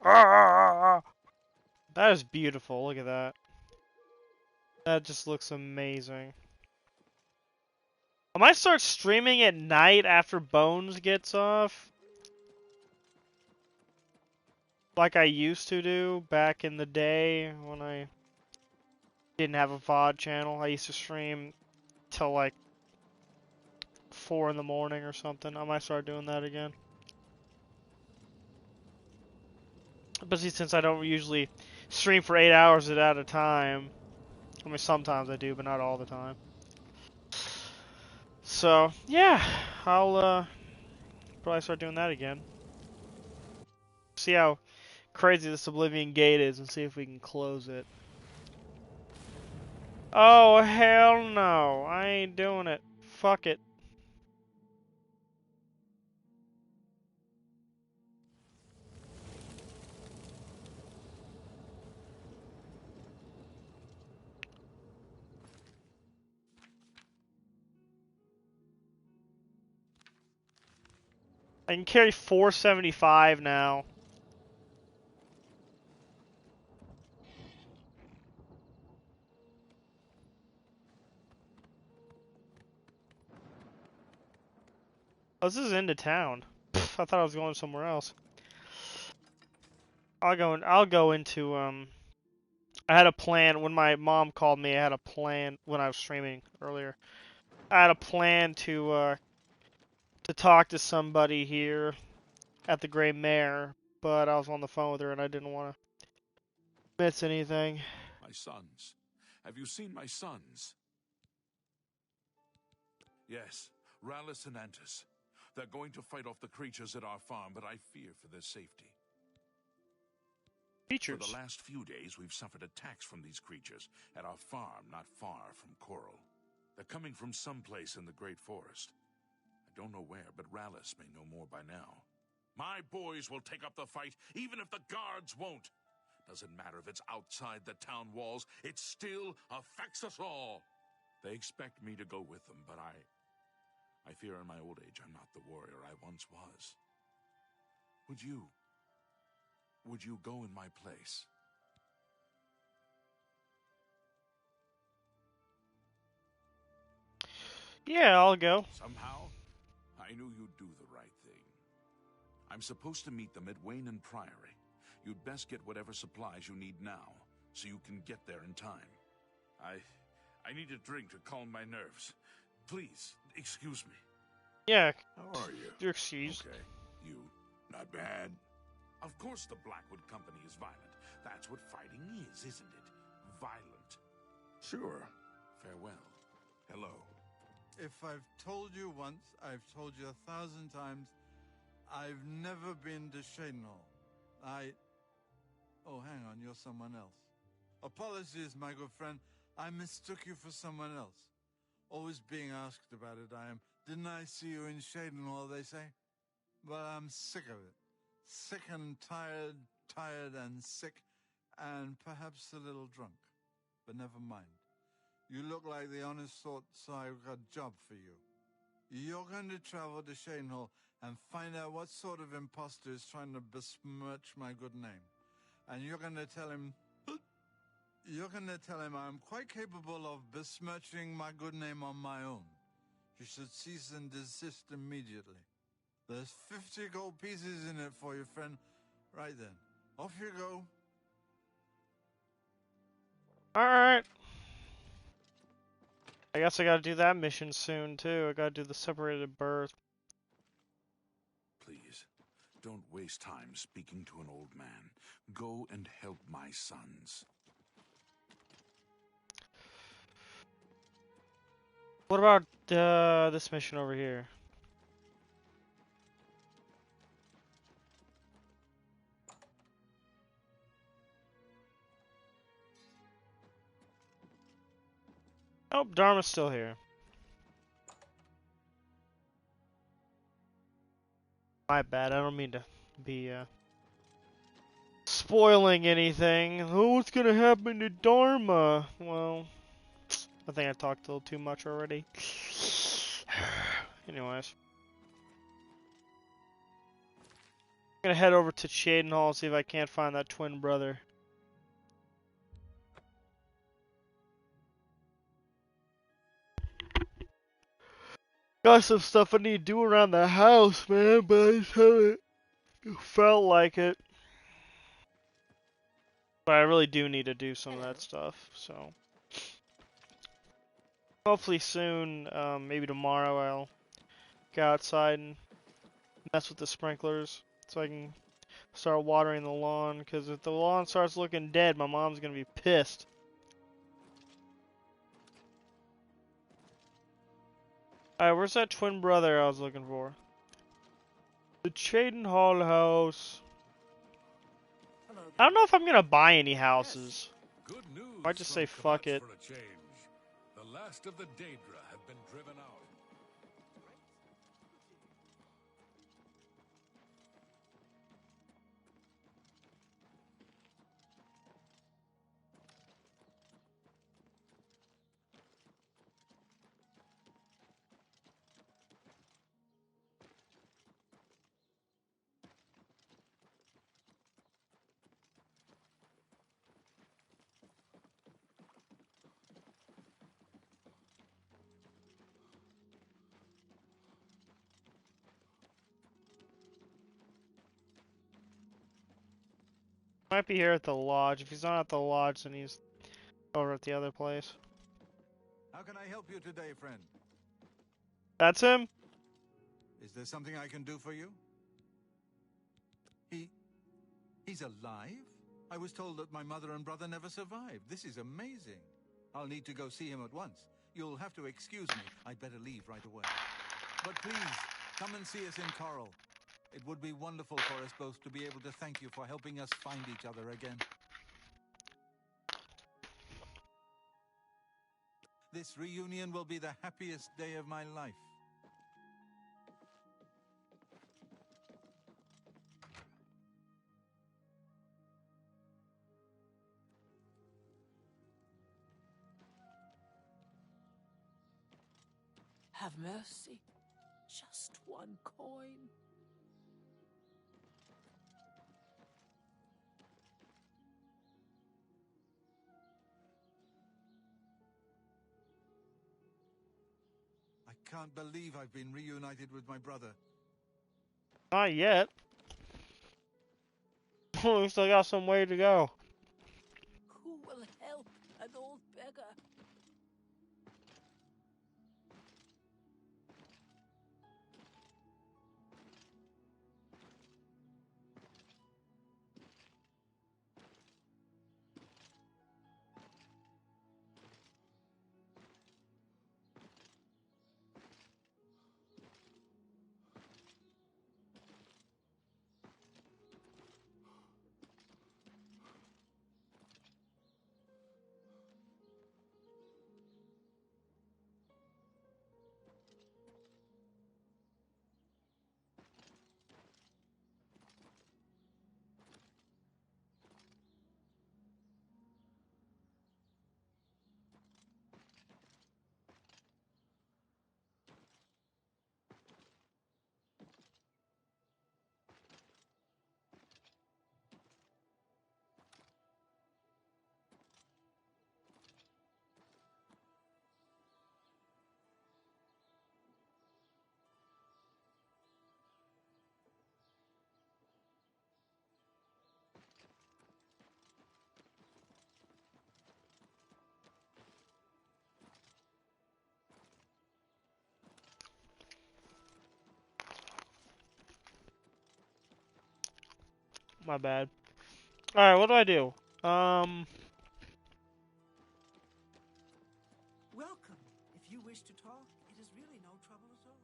Ah! That is beautiful. Look at that. That just looks amazing. I might start streaming at night after Bones gets off. Like I used to do back in the day when I didn't have a VOD channel. I used to stream till like 4 in the morning or something. I might start doing that again. But see, since I don't usually stream for 8 hours at a time, I mean sometimes I do, but not all the time. So yeah, I'll probably start doing that again. See how crazy this Oblivion gate is and see if we can close it. Oh, hell no. I ain't doing it. Fuck it. I can carry 475 now. Oh, this is into town. Pff, I thought I was going somewhere else. I'll go into I had a plan when my mom called me. I had a plan when I was streaming earlier. I had a plan to talk to somebody here at the Gray Mare, but I was on the phone with her and I didn't want to miss anything. My sons. Have you seen my sons? Yes, Rallis and Antis. They're going to fight off the creatures at our farm, but I fear for their safety. Features. For the last few days, we've suffered attacks from these creatures at our farm not far from Coral. They're coming from someplace in the Great Forest. I don't know where, but Rallis may know more by now. My boys will take up the fight, even if the guards won't. Doesn't matter if it's outside the town walls, it still affects us all. They expect me to go with them, but I fear in my old age I'm not the warrior I once was. Would you go in my place? Yeah, I'll go. Somehow, I knew you'd do the right thing. I'm supposed to meet them at Wayne and Priory. You'd best get whatever supplies you need now, so you can get there in time. I need a drink to calm my nerves. Please, excuse me. Yeah. How are you? You're excused. Okay. You, not bad? Of course the Blackwood Company is violent. That's what fighting is, isn't it? Violent. Sure. Farewell. Hello. If I've told you once, I've told you 1,000 times, I've never been to Shadenhall. Oh, hang on, you're someone else. Apologies, my good friend. I mistook you for someone else. Always being asked about it, I am. Didn't I see you in Shadenhall, they say? Well, I'm sick of it. Sick and tired and sick, and perhaps a little drunk. But never mind. You look like the honest sort, so I've got a job for you. You're going to travel to Shadenhall and find out what sort of imposter is trying to besmirch my good name. And you're going to tell him I'm quite capable of besmirching my good name on my own. You should cease and desist immediately. There's 50 gold pieces in it for you, friend. Right then. Off you go. Alright. I guess I gotta do that mission soon, too. I gotta do the separated birth. Please, don't waste time speaking to an old man. Go and help my sons. What about this mission over here? Oh, Dharma's still here. My bad, I don't mean to be spoiling anything. Oh, what's gonna happen to Dharma? Well, I think I talked a little too much already. Anyways. I'm gonna head over to Shaden Hall and see if I can't find that twin brother. Got some stuff I need to do around the house, man, but I just haven't felt like it. But I really do need to do some of that stuff, so hopefully soon, maybe tomorrow, I'll go outside and mess with the sprinklers so I can start watering the lawn. Because if the lawn starts looking dead, my mom's gonna be pissed. Alright, where's that twin brother I was looking for? The Chaden Hall house. I don't know if I'm gonna buy any houses. Good news Might just from say fuck Kvatch it. for a change. The last of the Daedra have been driven out. Might be here at the lodge. If he's not at the lodge, then he's over at the other place. How can I help you today, friend? That's him? Is there something I can do for you? He's alive? I was told that my mother and brother never survived. This is amazing. I'll need to go see him at once. You'll have to excuse me. I'd better leave right away. But please, come and see us in Coral. It would be wonderful for us both to be able to thank you for helping us find each other again. This reunion will be the happiest day of my life. Have mercy. Just one coin. I can't believe I've been reunited with my brother. Not yet. We still got some way to go. Who will help an old beggar? My bad. Alright, what do I do? Welcome. If you wish to talk, it is really no trouble at all.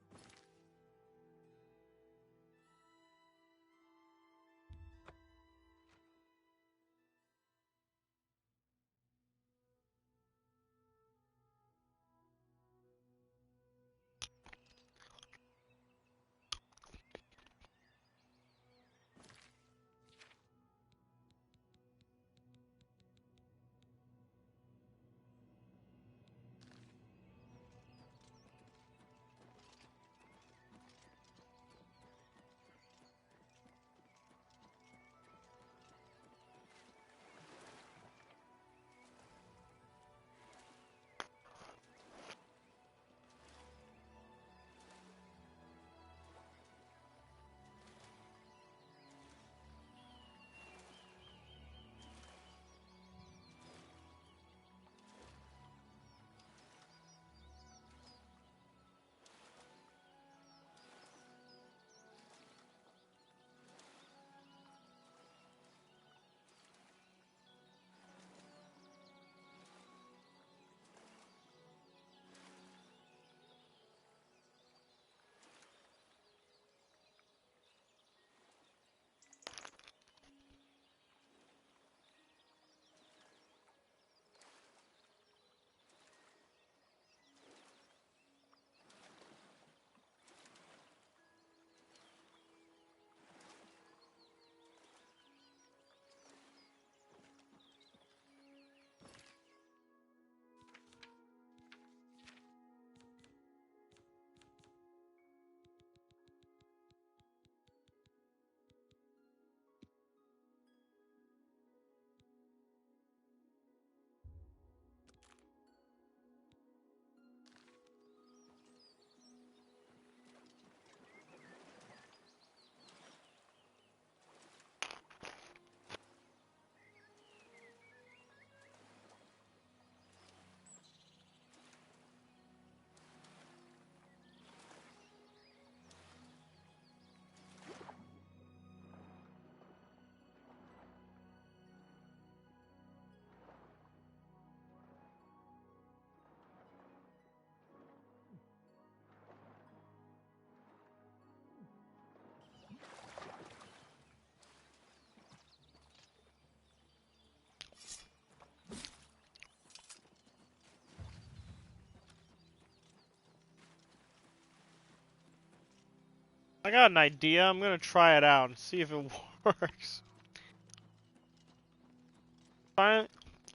I got an idea. I'm gonna try it out and see if it works.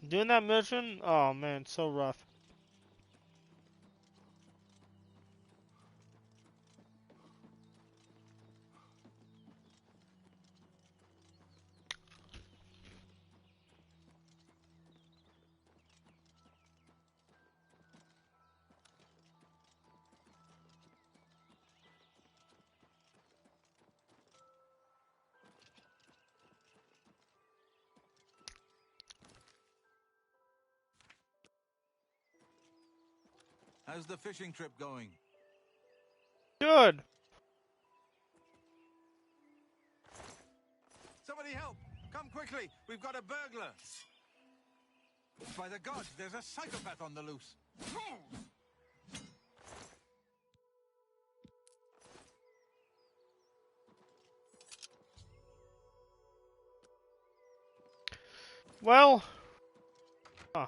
Doing that mission? Oh man, it's so rough. How's the fishing trip going? Good. Somebody help! Come quickly! We've got a burglar! By the gods, there's a psychopath on the loose! Well. Huh.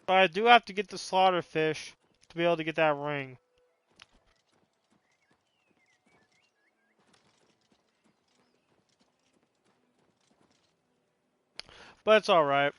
But I do have to get the slaughter fish to be able to get that ring. But it's alright.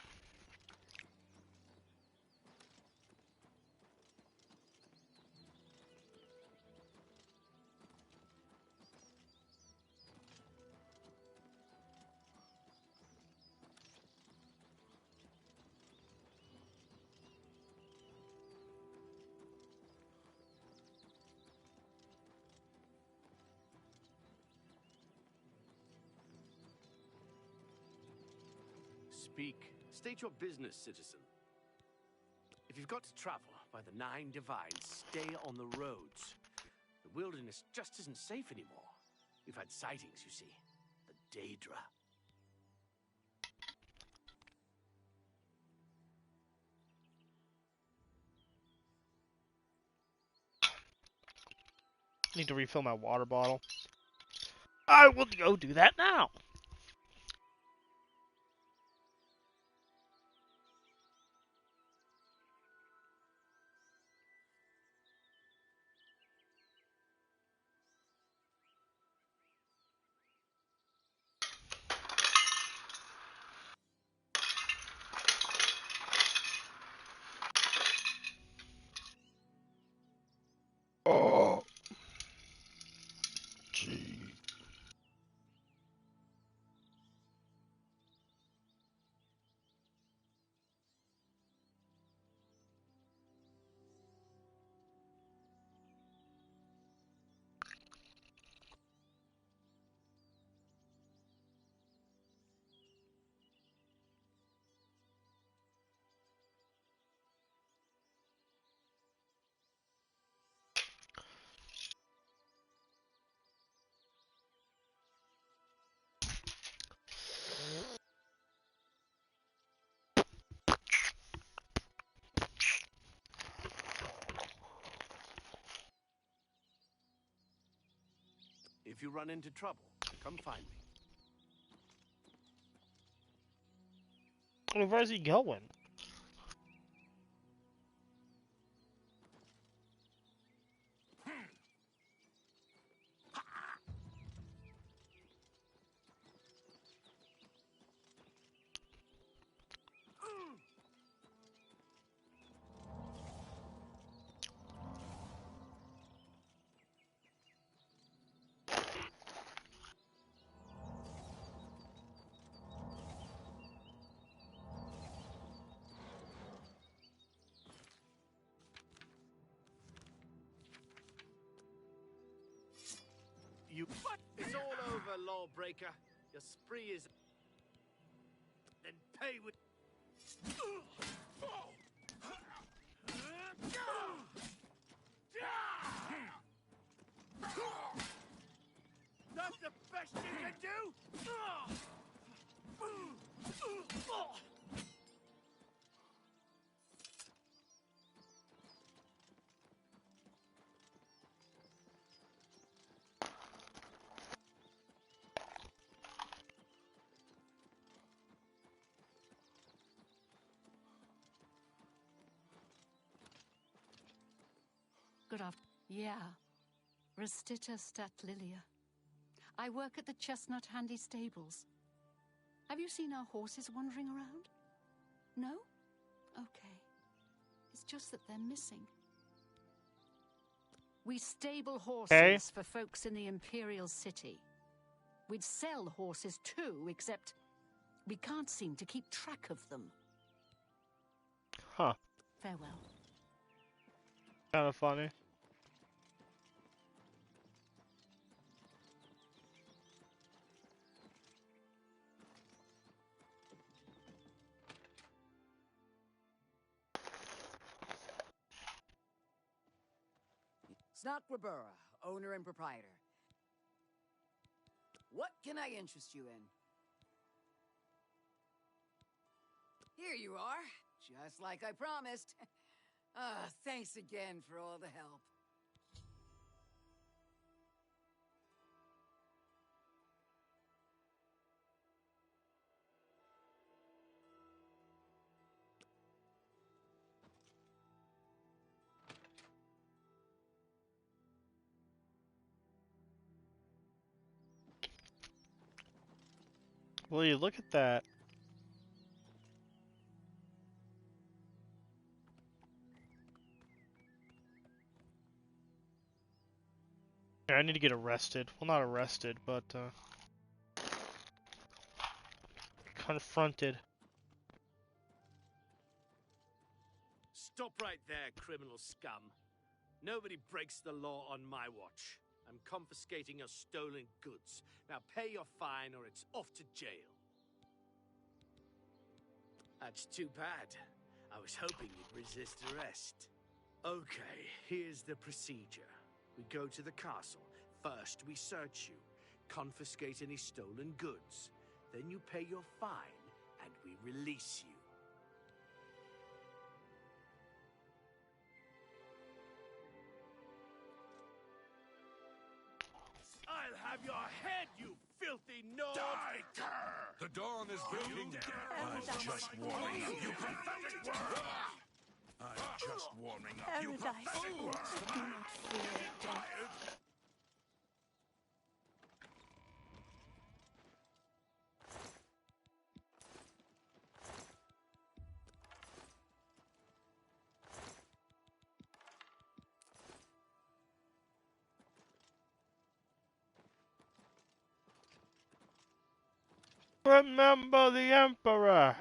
Speak. State your business, citizen. If you've got to travel by the Nine Divines, stay on the roads. The wilderness just isn't safe anymore. We've had sightings, you see. The Daedra. Need to refill my water bottle. I will go do that now. Oh, gee. If you run into trouble, come find me. Where's he going? You. What? It's all over, lawbreaker. Your spree is. Then pay with. can do? Good afternoon. Yeah. Restita Stat Lilia. I work at the Chestnut Handy Stables. Have you seen our horses wandering around? No? Okay. It's just that they're missing. We stable horses for folks in the Imperial City. We'd sell horses too, except we can't seem to keep track of them. Huh. Farewell. Kind of funny. Snock Rabura, owner and proprietor. What can I interest you in? Here you are, just like I promised. Thanks again for all the help. Will you look at that? Yeah, I need to get arrested. Well, not arrested, but confronted. Stop right there, criminal scum. Nobody breaks the law on my watch. I'm confiscating your stolen goods. Now pay your fine or it's off to jail. That's too bad. I was hoping you'd resist arrest. Okay, here's the procedure. We go to the castle. First, we search you, confiscate any stolen goods. Then you pay your fine, and we release you. I'll have your head, you filthy nod! Die, cur! The dawn is breaking. I'm just warming up, you pathetic worm! I'm just warming up, you pathetic worm! Do not fear death. Remember the Emperor!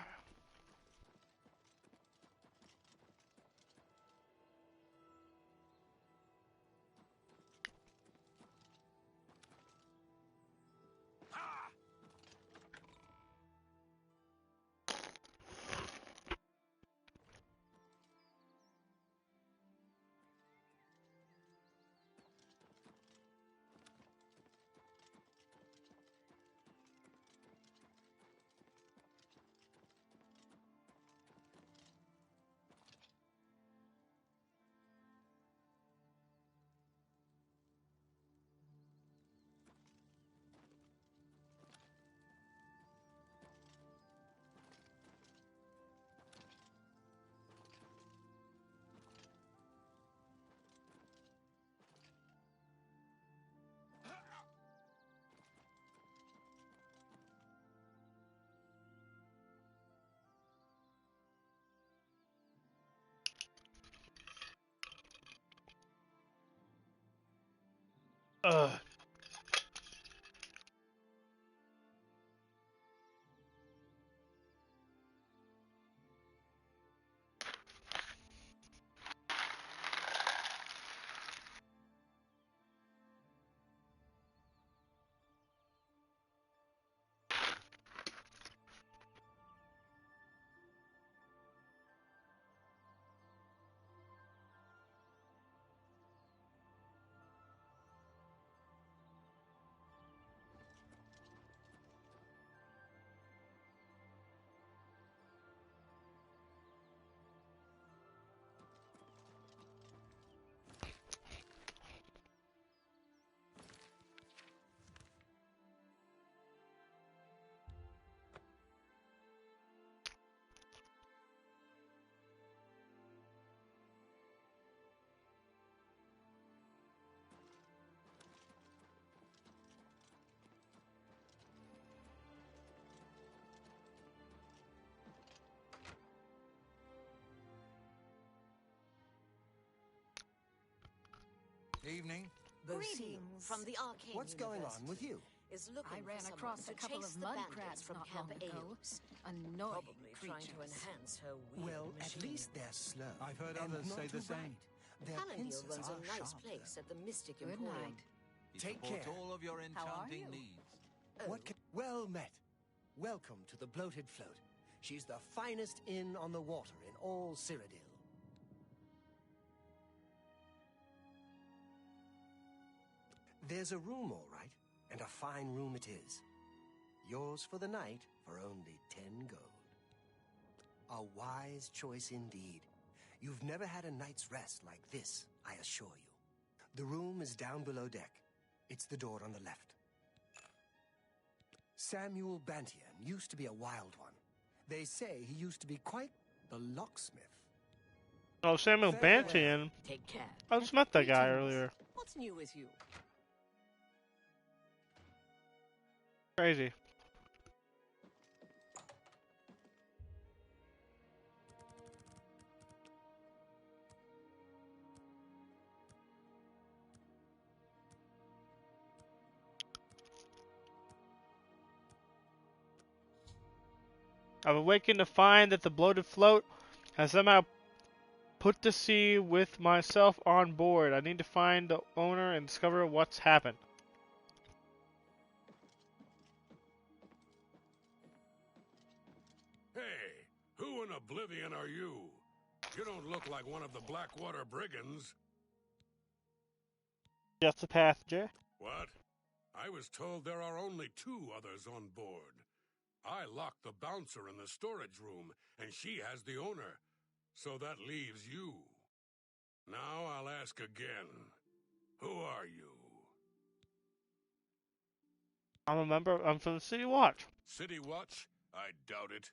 Ugh. Evening. Greetings from the Arcane What's going on with you? Is looking I ran for across a someone to couple chase of the mud bandits crabs from not Camp long ago. Ames. Annoying Probably trying to creatures. enhance her weird Well, machine. at least they're slow. I've heard and others not say the too same. bright. Their Palantir pincers runs a are nice sharp, place though. at the Mystic Good Emporium. night. He Take supports care. all of your How are enchanting you? needs. What can... Well met. Welcome to the Bloated Float. She's the finest inn on the water in all Cyrodiil. There's a room, all right, and a fine room it is. Yours for the night for only 10 gold. A wise choice indeed. You've never had a night's rest like this, I assure you. The room is down below deck. It's the door on the left. Samuel Bantian used to be a wild one. They say he used to be quite the locksmith. Oh, Samuel Farewell. Bantian. Take care. I just met that guy Greetings. earlier. What's new with you? Crazy. I've awakened to find that the bloated float has somehow put to sea with myself on board. I need to find the owner and discover what's happened. Hey, who in Oblivion are you? You don't look like one of the Blackwater brigands. Just a passenger. What? I was told there are only 2 others on board. I locked the bouncer in the storage room, and she has the owner. So that leaves you. Now I'll ask again. Who are you? I'm from the City Watch. City Watch? I doubt it.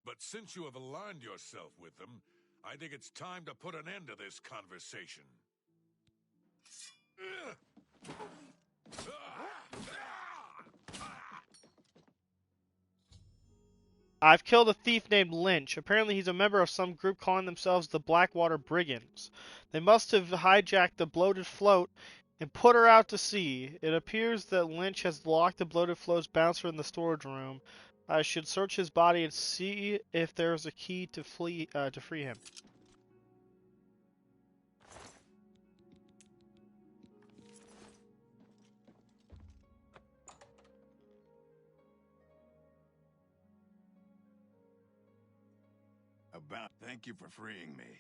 But since you have aligned yourself with them, I think it's time to put an end to this conversation. I've killed a thief named Lynch. Apparently he's a member of some group calling themselves the Blackwater Brigands. They must have hijacked the bloated float and put her out to sea. It appears that Lynch has locked the bloated float's bouncer in the storage room. I should search his body and see if there's a key to free him. Thank you for freeing me.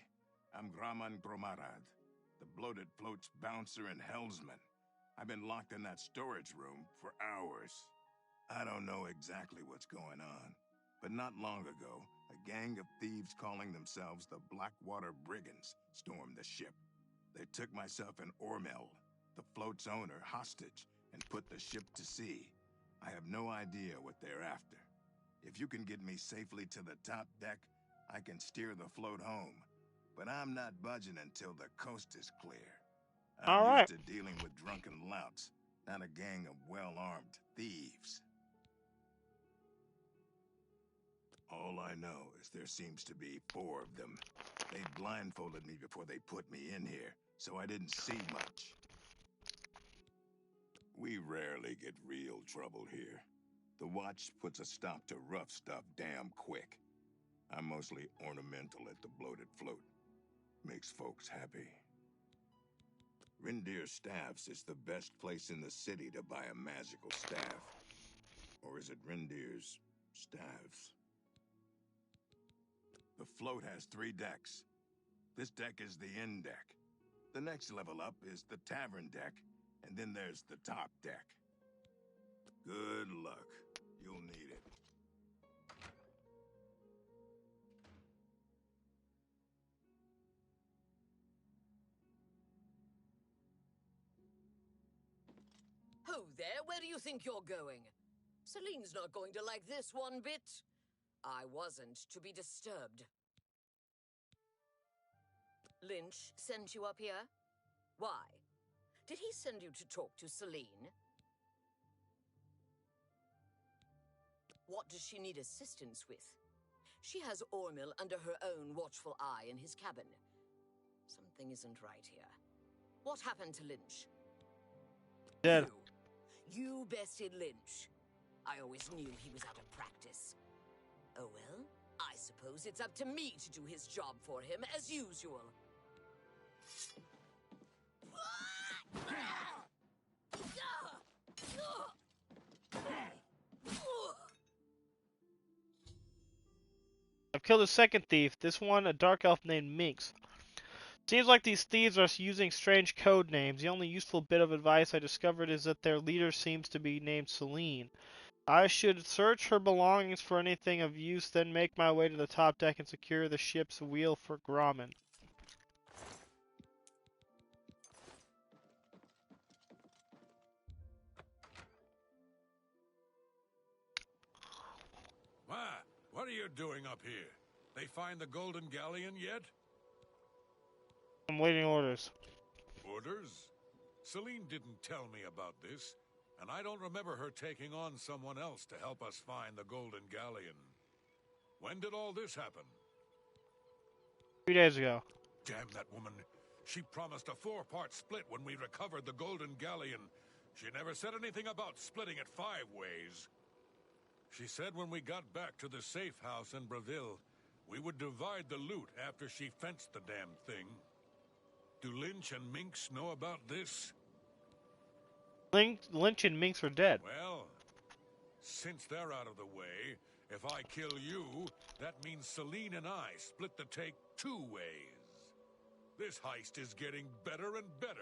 I'm Graman Gromarad, the bloated float's bouncer and helmsman. I've been locked in that storage room for hours. I don't know exactly what's going on, but not long ago, a gang of thieves calling themselves the Blackwater Brigands stormed the ship. They took myself and Ormel, the float's owner, hostage and put the ship to sea. I have no idea what they're after. If you can get me safely to the top deck, I can steer the float home, but I'm not budging until the coast is clear. All I'm right. used to dealing with drunken louts, not a gang of well-armed thieves. All I know is there seems to be 4 of them. They blindfolded me before they put me in here, so I didn't see much. We rarely get real trouble here. The Watch puts a stop to rough stuff damn quick. I'm mostly ornamental at the bloated float. Makes folks happy. Rindir Staffs is the best place in the city to buy a magical staff. Or is it Rindir's Staffs? The float has 3 decks. This deck is the inn deck. The next level up is the tavern deck, and then there's the top deck. Good luck. You'll need it. Ho there, where do you think you're going? Celine's not going to like this one bit. I wasn't to be disturbed. Lynch sent you up here? Why? Did he send you to talk to Celine? What does she need assistance with? She has Ormil under her own watchful eye in his cabin. Something isn't right here. What happened to Lynch? Dead. You bested Lynch. I always knew he was out of practice. Oh well, I suppose it's up to me to do his job for him, as usual. I've killed a second thief, this one a dark elf named Minx. Seems like these thieves are using strange code names. The only useful bit of advice I discovered is that their leader seems to be named Celine. I should search her belongings for anything of use, then make my way to the top deck and secure the ship's wheel for Grommen. What are you doing up here? They find the Golden Galleon yet? I'm waiting orders. Orders? Celine didn't tell me about this, and I don't remember her taking on someone else to help us find the Golden Galleon. When did all this happen? 3 days ago. Damn that woman. She promised a 4-part split when we recovered the Golden Galleon. She never said anything about splitting it 5 ways. She said when we got back to the safe house in Breville, we would divide the loot after she fenced the damn thing. Do Lynch and Minx know about this? Lynch and Minx are dead. Well, since they're out of the way, if I kill you, that means Celine and I split the take 2 ways. This heist is getting better and better.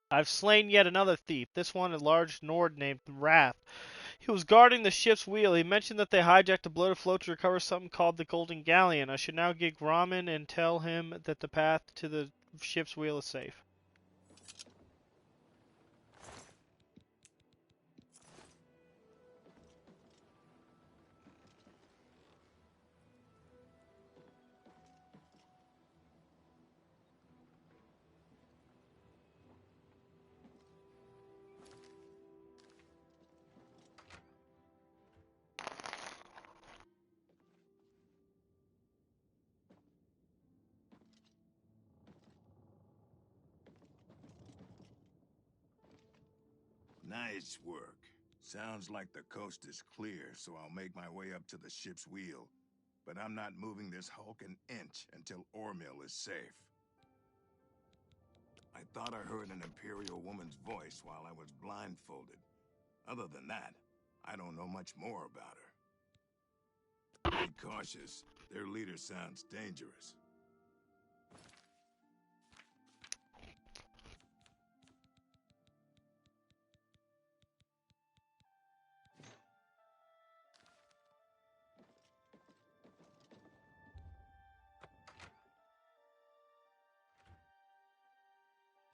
I've slain yet another thief, this one a large Nord named Wrath. He was guarding the ship's wheel. He mentioned that they hijacked a bloated float to recover something called the Golden Galleon. I should now get Grommen and tell him that the path to the ship's wheel is safe. Nice work. Sounds like the coast is clear, so I'll make my way up to the ship's wheel. But I'm not moving this hulk an inch until Ormil is safe. I thought I heard an Imperial woman's voice while I was blindfolded. Other than that, I don't know much more about her. Be cautious. Their leader sounds dangerous.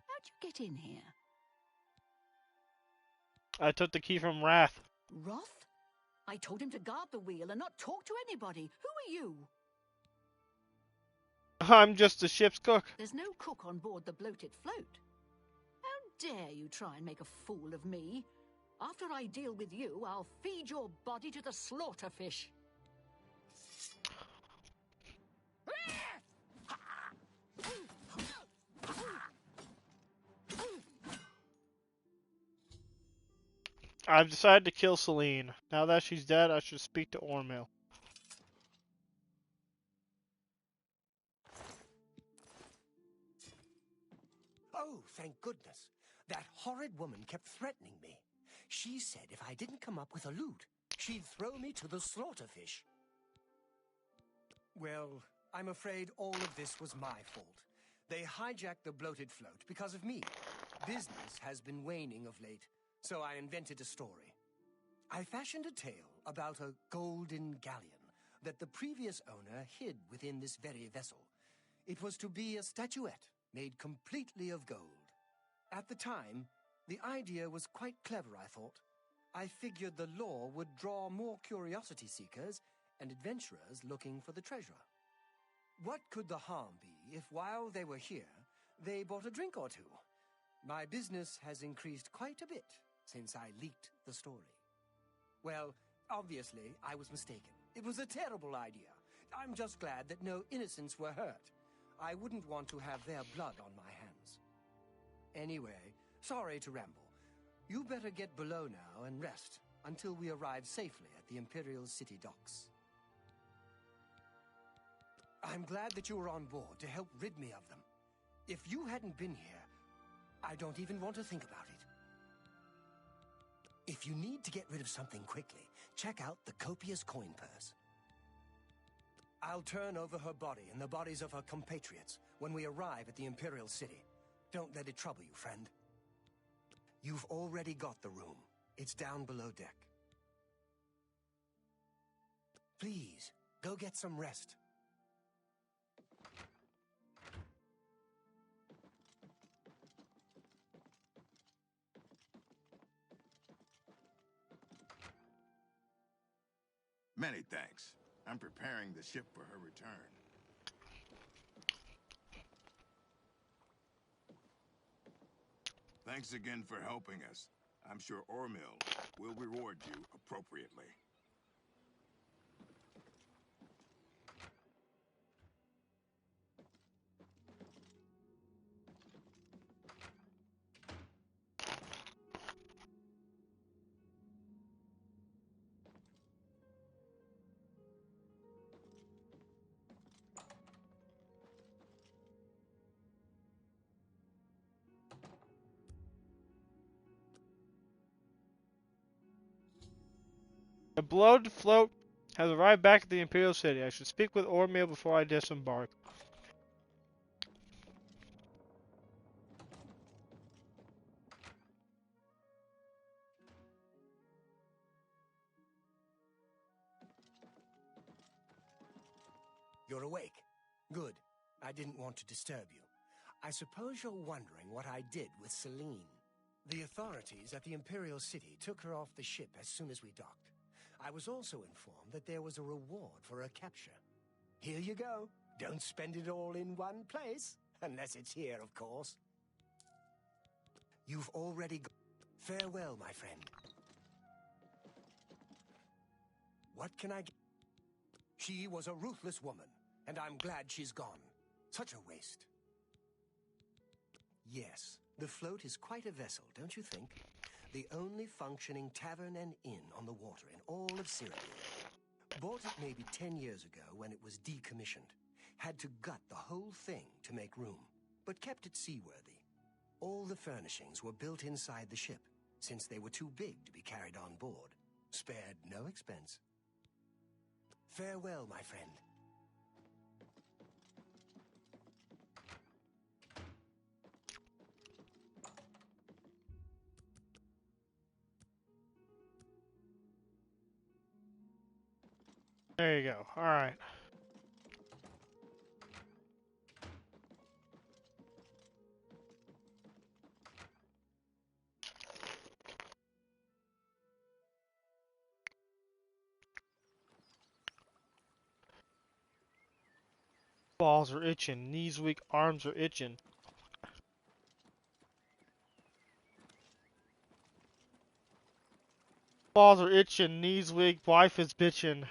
How'd you get in here? I took the key from Wrath. Roth? I told him to guard the wheel and not talk to anybody. Who are you? I'm just the ship's cook. There's no cook on board the bloated float. How dare you try and make a fool of me? After I deal with you, I'll feed your body to the slaughterfish. I've decided to kill Celine. Now that she's dead, I should speak to Ormil. Oh, thank goodness. That horrid woman kept threatening me. She said if I didn't come up with a loot, she'd throw me to the slaughterfish. Well, I'm afraid all of this was my fault. They hijacked the bloated float because of me. Business has been waning of late, so I invented a story. I fashioned a tale about a golden galleon that the previous owner hid within this very vessel. It was to be a statuette made completely of gold. At the time, the idea was quite clever, I thought. I figured the lore would draw more curiosity seekers and adventurers looking for the treasure. What could the harm be if while they were here, they bought a drink or two? My business has increased quite a bit since I leaked the story. Well, obviously, I was mistaken. It was a terrible idea. I'm just glad that no innocents were hurt. I wouldn't want to have their blood on my hands. Anyway, sorry to ramble. You better get below now and rest until we arrive safely at the Imperial City docks. I'm glad that you were on board to help rid me of them. If you hadn't been here, I don't even want to think about it. If you need to get rid of something quickly, check out the copious coin purse. I'll turn over her body and the bodies of her compatriots when we arrive at the Imperial City. Don't let it trouble you, friend. You've already got the room. It's down below deck. Please, go get some rest. Many thanks. I'm preparing the ship for her return. Thanks again for helping us. I'm sure Ormil will reward you appropriately. The bloated float has arrived back at the Imperial City. I should speak with Ormil before I disembark. You're awake. Good. I didn't want to disturb you. I suppose you're wondering what I did with Celine. The authorities at the Imperial City took her off the ship as soon as we docked. I was also informed that there was a reward for her capture. Here you go. Don't spend it all in one place. Unless it's here, of course. You've already got... Farewell, my friend. What can I get? She was a ruthless woman, and I'm glad she's gone. Such a waste. Yes, the float is quite a vessel, don't you think? The only functioning tavern and inn on the water in all of Cyrodiil. Bought it maybe 10 years ago when it was decommissioned. Had to gut the whole thing to make room, but kept it seaworthy. All the furnishings were built inside the ship, since they were too big to be carried on board. Spared no expense. Farewell, my friend. There you go. Alright. Balls are itching. Knees weak. Arms are itching. Balls are itching. Knees weak. Wife is bitching.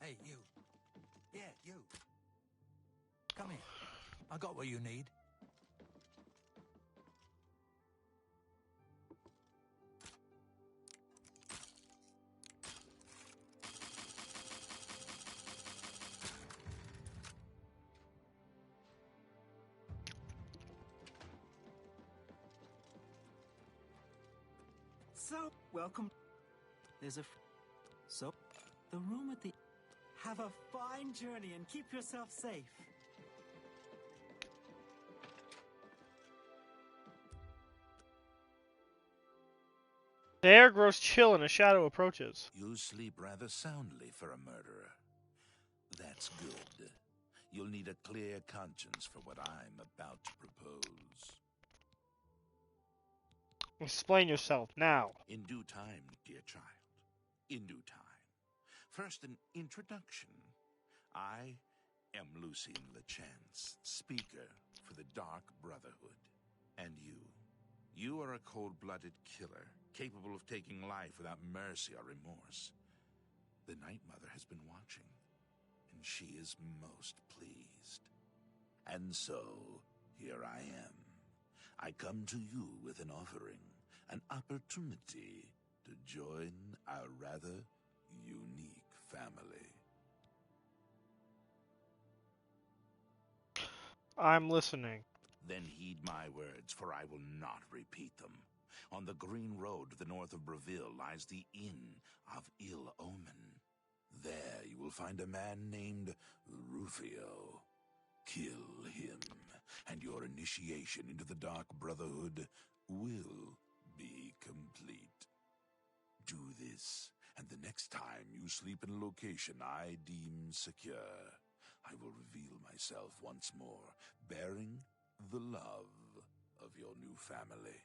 Hey, you. Yeah, you. Come here. I got what you need. So, welcome. There's a... So, the room at the... Have a fine journey and keep yourself safe. The air grows chill and a shadow approaches. You sleep rather soundly for a murderer. That's good. You'll need a clear conscience for what I'm about to propose. Explain yourself now. In due time, dear child. In due time. First, an introduction. I am Lucien Lechance, speaker for the Dark Brotherhood. And you are a cold-blooded killer, capable of taking life without mercy or remorse. The Night Mother has been watching, and she is most pleased. And so, here I am. I come to you with an offering, an opportunity to join our rather unique family. I'm listening. Then heed my words, for I will not repeat them. On the green road to the north of Breville lies the Inn of Ill Omen. There you will find a man named Rufio. Kill him, and your initiation into the Dark Brotherhood will be complete. Do this, and the next time you sleep in a location I deem secure, I will reveal myself once more, bearing the love of your new family.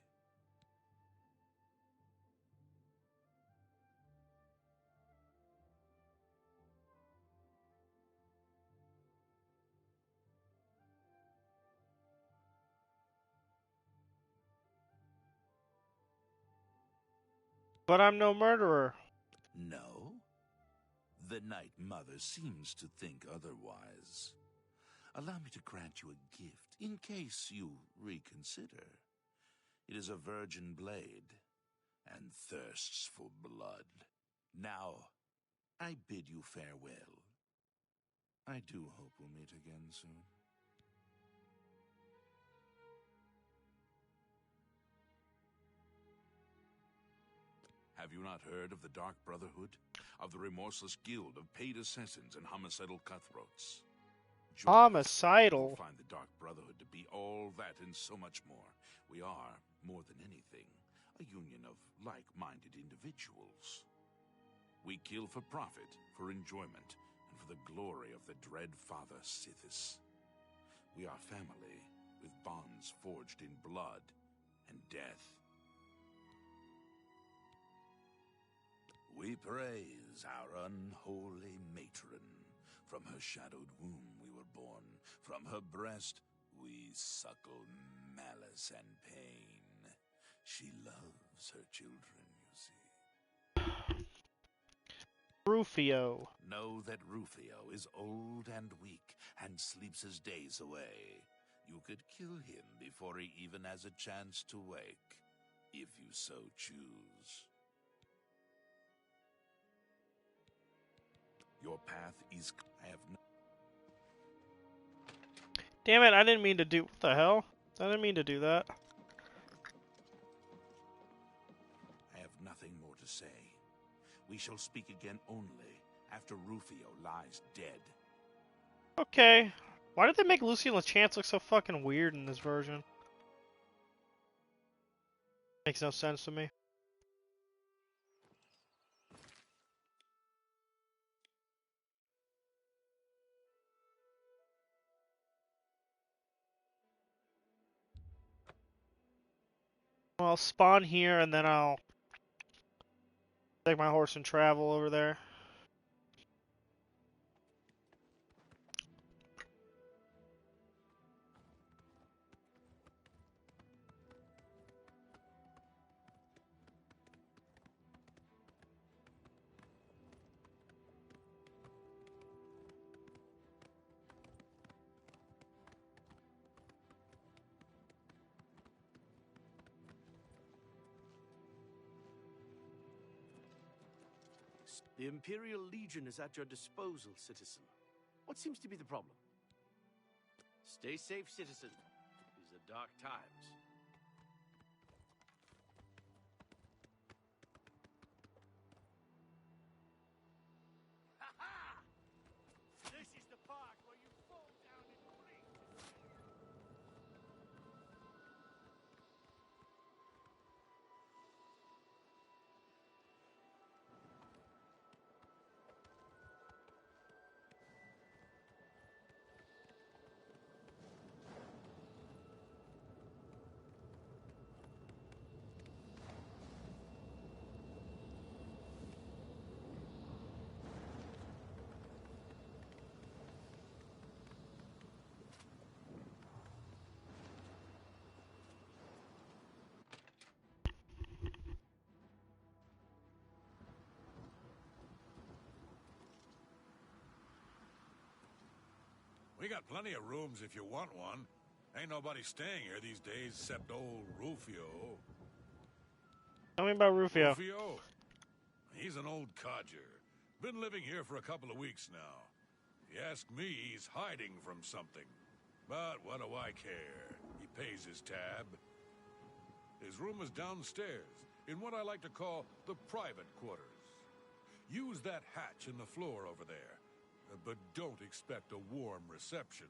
But I'm no murderer. No? The Night Mother seems to think otherwise. Allow me to grant you a gift, in case you reconsider. It is a virgin blade, and thirsts for blood. Now, I bid you farewell. I do hope we'll meet again soon. Have you not heard of the Dark Brotherhood? Of the remorseless guild of paid assassins and homicidal cutthroats? Join us. Homicidal? You'll find the Dark Brotherhood to be all that and so much more. We are, more than anything, a union of like-minded individuals. We kill for profit, for enjoyment, and for the glory of the dread Father Sithis. We are family, with bonds forged in blood and death. We praise our unholy matron. From her shadowed womb we were born. From her breast we suckle malice and pain. She loves her children, you see. Rufio. Know that Rufio is old and weak and sleeps his days away. You could kill him before he even has a chance to wake, if you so choose. Your path is... I have no... Damn it, I didn't mean to do... What the hell? I didn't mean to do that. I have nothing more to say. We shall speak again only after Rufio lies dead. Okay. Why did they make Lucien Lechance look so fucking weird in this version? Makes no sense to me. Well, I'll spawn here and then I'll take my horse and travel over there. The Imperial Legion is at your disposal, citizen. What seems to be the problem? Stay safe, citizen. These are dark times. We got plenty of rooms if you want one. Ain't nobody staying here these days except old Rufio. Tell me about Rufio. Rufio? He's an old codger. Been living here for a couple of weeks now. If you ask me, he's hiding from something. But what do I care? He pays his tab. His room is downstairs, in what I like to call the private quarters. Use that hatch in the floor over there, but don't expect a warm reception.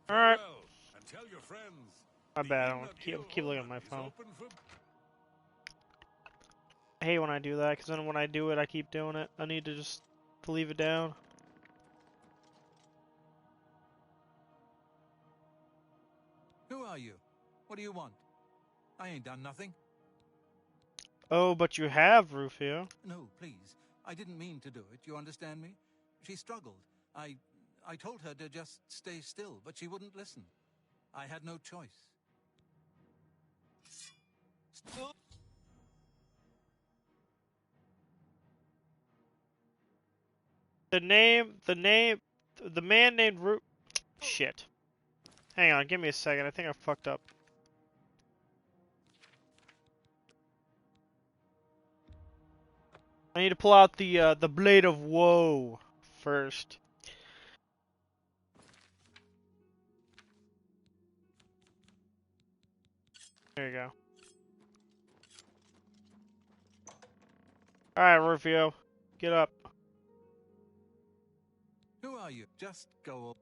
All right. Farewell, and tell your friends. My bad. I don't keep looking at my phone. I hate when I do that, because then when I do it, I keep doing it. I need to just leave it down. Who are you? What do you want? I ain't done nothing. Oh, but you have, Rufio. No, please. I didn't mean to do it. You understand me? She struggled. I told her to just stay still, but she wouldn't listen. I had no choice. The man named Shit. Hang on, give me a second. I think I fucked up. I need to pull out the Blade of Woe first. There you go. Alright, Rufio. Get up. Who are you? Just go.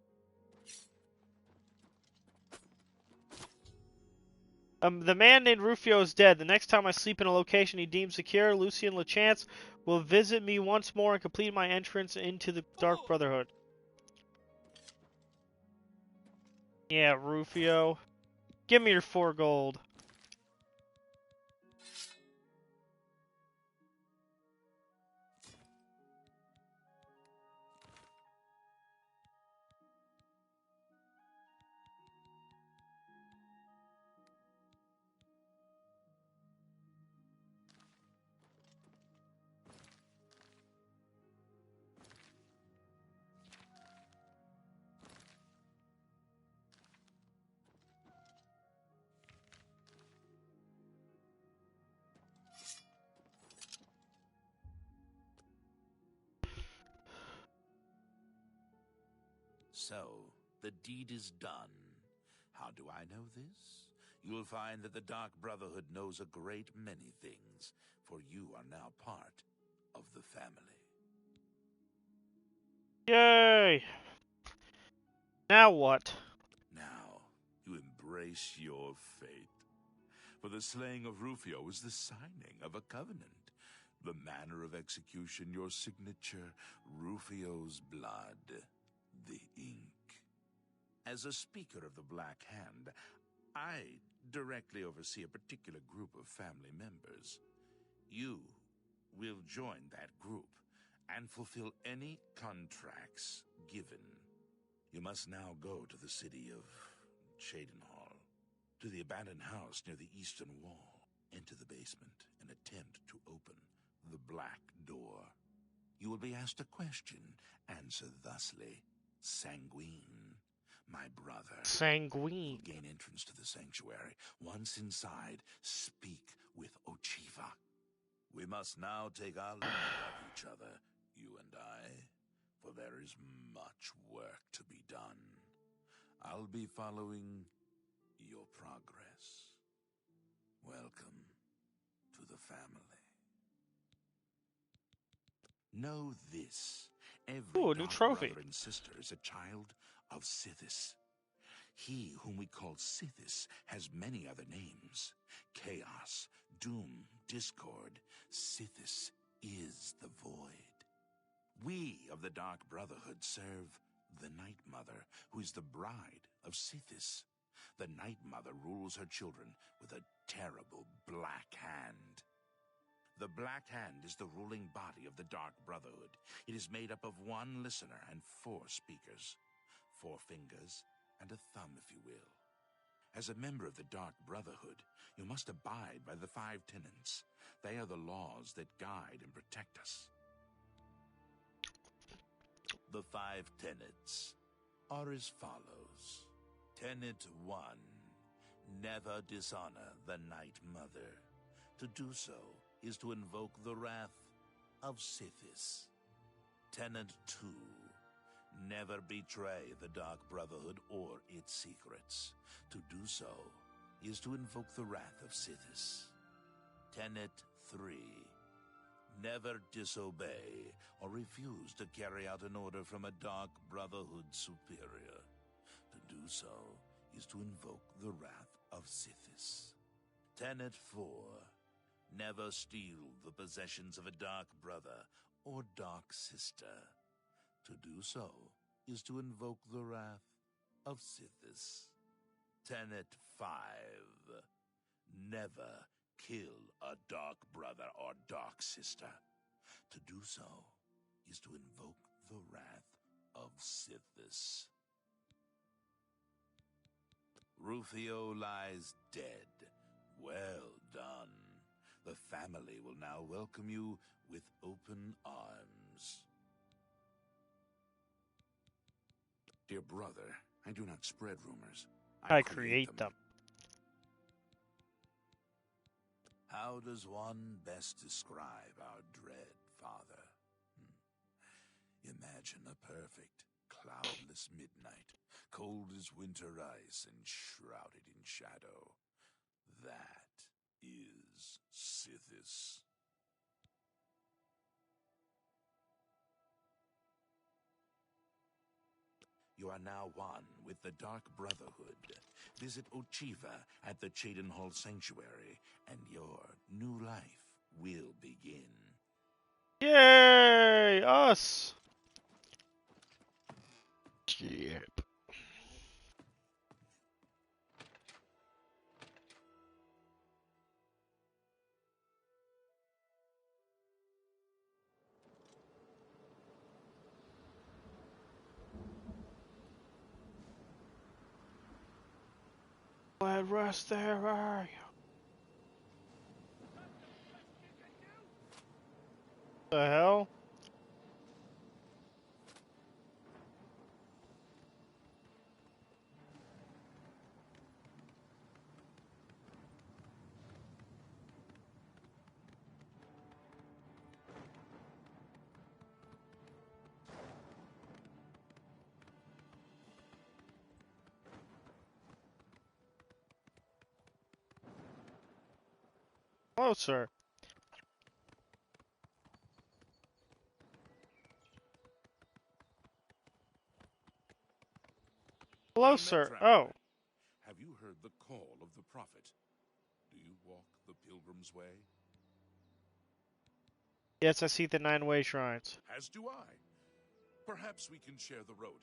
The man named Rufio is dead. The next time I sleep in a location he deems secure, Lucien LeChance will visit me once more and complete my entrance into the Dark Brotherhood. Yeah, Rufio. Give me your 4 gold. So, the deed is done. How do I know this? You'll find that the Dark Brotherhood knows a great many things, for you are now part of the family. Yay! Now what? Now, you embrace your fate. For the slaying of Rufio is the signing of a covenant. The manner of execution, your signature, Rufio's blood, the ink. As a speaker of the Black Hand, I directly oversee a particular group of family members. You will join that group and fulfill any contracts given. You must now go to the city of Cheydinhal, to the abandoned house near the eastern wall. Enter the basement and attempt to open the black door. You will be asked a question. Answer thusly. Sanguine, my brother. Sanguine. Gain entrance to the sanctuary. Once inside, speak with Ochiva. We must now take our leave of each other, you and I, for there is much work to be done. I'll be following your progress. Welcome to the family. Know this. Every Ooh, a new dark trophy. brother and sister is a child of Sithis. He whom we call Sithis has many other names. Chaos, Doom, Discord. Sithis is the Void. We of the Dark Brotherhood serve the Night Mother, who is the bride of Sithis. The Night Mother rules her children with a terrible black hand. The Black Hand is the ruling body of the Dark Brotherhood. It is made up of 1 listener and 4 speakers. 4 fingers and a thumb, if you will. As a member of the Dark Brotherhood, you must abide by the 5 tenets. They are the laws that guide and protect us. The 5 tenets are as follows. Tenet 1. Never dishonor the Night Mother. To do so is to invoke the wrath of Sithis. Tenet 2. Never betray the Dark Brotherhood or its secrets. To do so is to invoke the wrath of Sithis. Tenet 3. Never disobey or refuse to carry out an order from a Dark Brotherhood superior. To do so is to invoke the wrath of Sithis. Tenet 4. Never steal the possessions of a Dark Brother or Dark Sister. To do so is to invoke the wrath of Sithis. Tenet 5. Never kill a Dark Brother or Dark Sister. To do so is to invoke the wrath of Sithis. Rufio lies dead. Well done. The family will now welcome you with open arms. Dear brother, I do not spread rumors. I create them. How does one best describe our dread father? Imagine a perfect, cloudless midnight, cold as winter ice and shrouded in shadow. That is Sithis. You are now one with the Dark Brotherhood. Visit Ochiva at the Cheydinhall Sanctuary, and your new life will begin. Yay! Us! Yep. Let rest there are you. The hell? Closer. Closer. Oh. Have you heard the call of the prophet? Do you walk the pilgrim's way? Yes, I see the 9-way shrines. As do I. Perhaps we can share the road,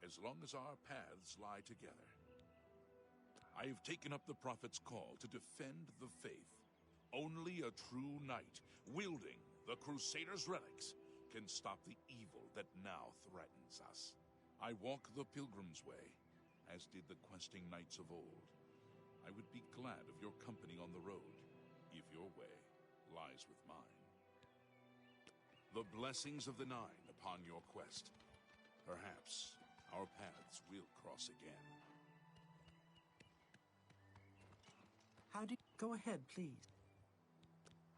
as long as our paths lie together. I have taken up the prophet's call to defend the faith. Only a true knight, wielding the Crusaders' relics, can stop the evil that now threatens us. I walk the pilgrim's way, as did the questing knights of old. I would be glad of your company on the road, if your way lies with mine. The blessings of the Nine upon your quest. Perhaps our paths will cross again. How do you... Go ahead, please.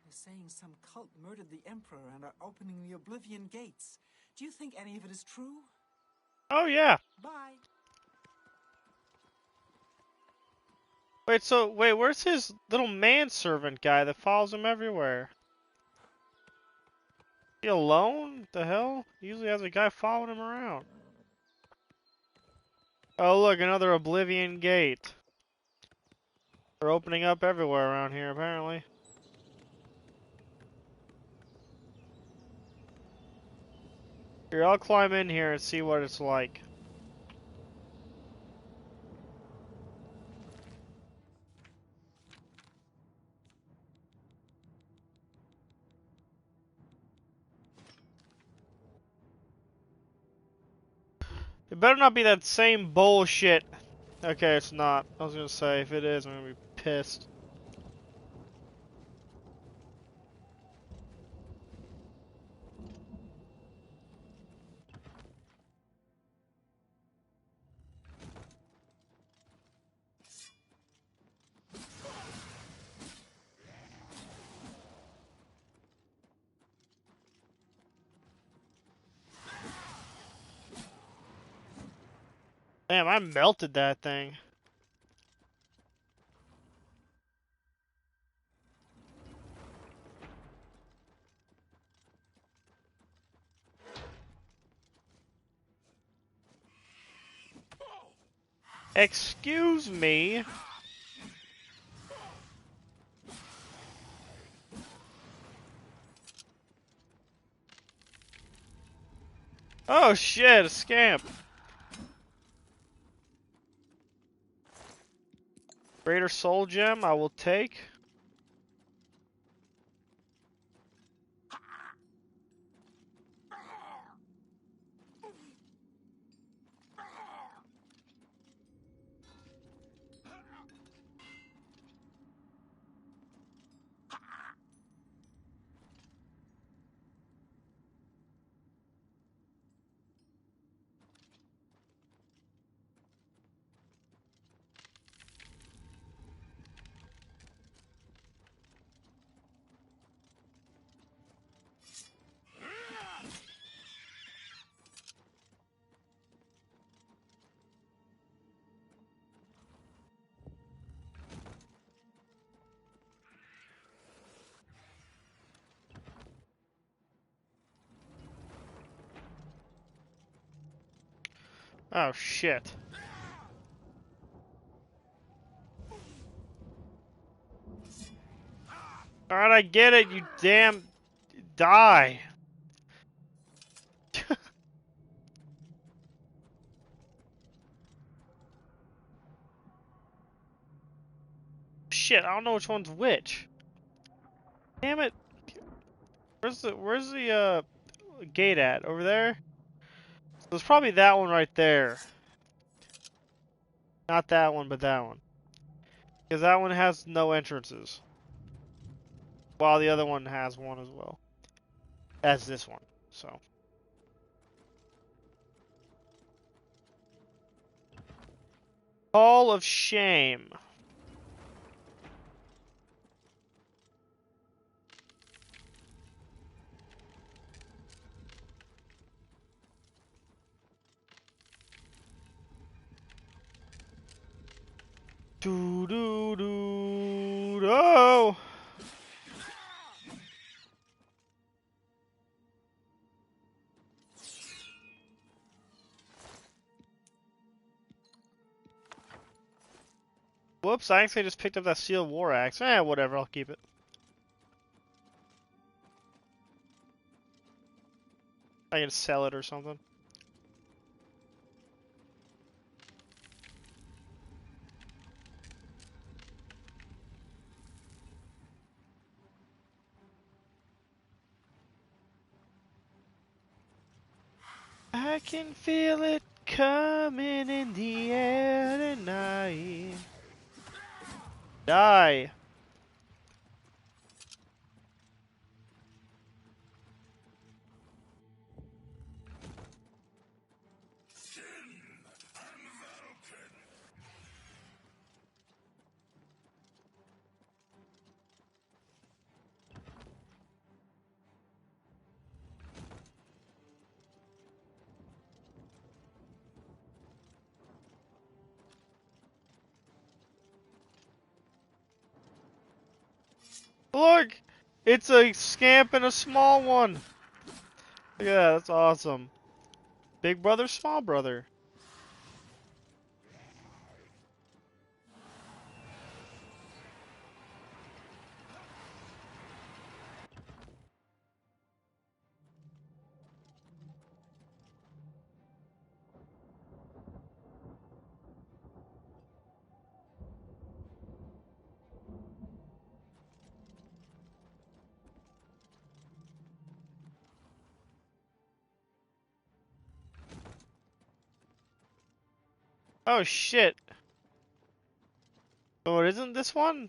They're saying some cult murdered the Emperor and are opening the Oblivion gates. Do you think any of it is true? Oh, yeah. Bye. Wait, where's his little manservant guy that follows him everywhere? He alone? The hell? He usually has a guy following him around. Oh, look, another Oblivion gate. They're opening up everywhere around here, apparently. Here, I'll climb in here and see what it's like. It better not be that same bullshit. Okay, it's not. I was gonna say, if it is, I'm gonna be pissed. Damn, I melted that thing. Excuse me. Oh shit, a scamp. Greater soul gem, I will take. Oh shit. Alright, I get it, you damn... Die. Shit, I don't know which one's which. Damn it. Where's the gate at? Over there? So it's probably that one right there. Not that one, but that one. Because that one has no entrances. While the other one has one as well. As this one, so. Hall of Shame. Doo doo doo doo. Whoops, I actually just picked up that sealed war axe. Eh, whatever, I'll keep it. I can sell it or something. I can feel it coming in the air tonight. Die. Look! It's a scamp and a small one! Yeah, that's awesome. Big brother, small brother. Oh shit. Oh, it isn't this one?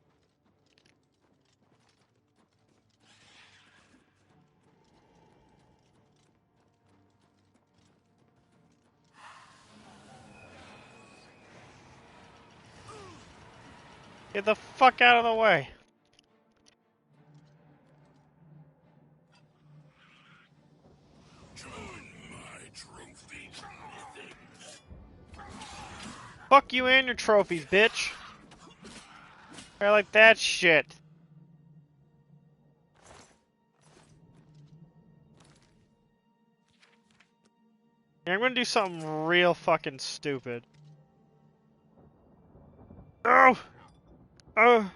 Get the fuck out of the way. Join my trophy. Fuck you and your trophies, bitch. I like that shit. Yeah, I'm gonna do something real fucking stupid. Oh! Oh!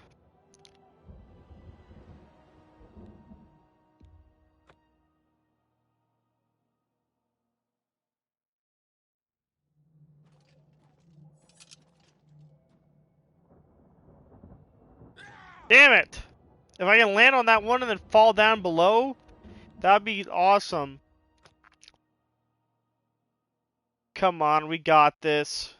Damn it! If I can land on that one and then fall down below, that'd be awesome. Come on, we got this.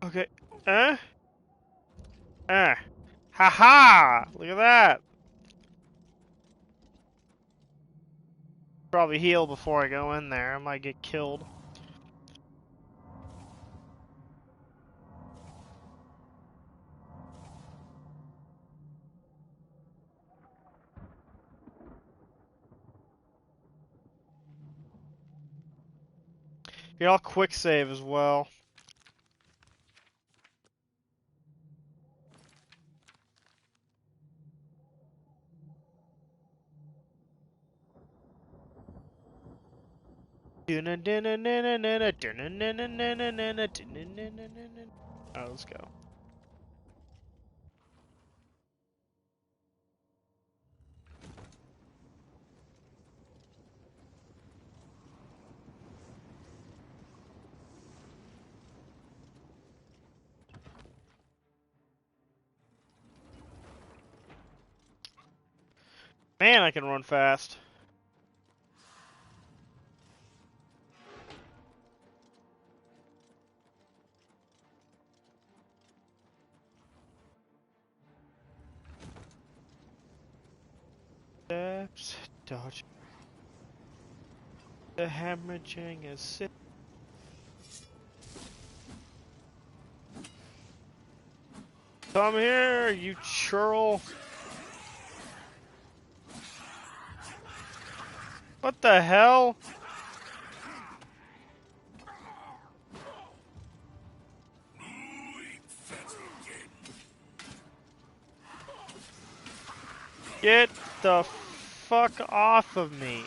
Okay. Eh? Eh. Ha-ha! Look at that! Probably heal before I go in there. I might get killed. Yeah, I'll quick save as well. Oh, let's go. Man, I can run fast. Steps, dodge. The hemorrhaging is sick. Come here, you churl. What the hell? Get the fuck off of me.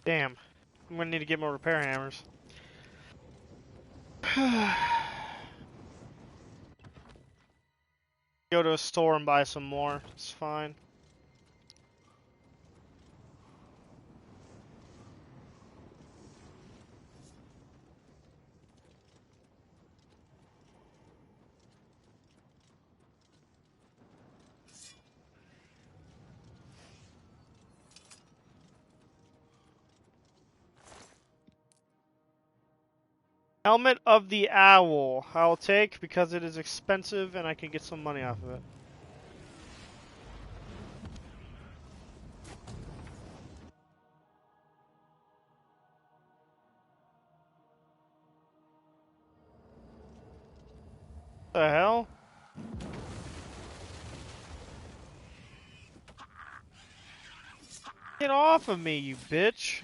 Damn. I'm gonna need to get more repair hammers. Go to a store and buy some more. It's fine. Helmet of the Owl. I'll take because it is expensive and I can get some money off of it. The hell? Get off of me, you bitch!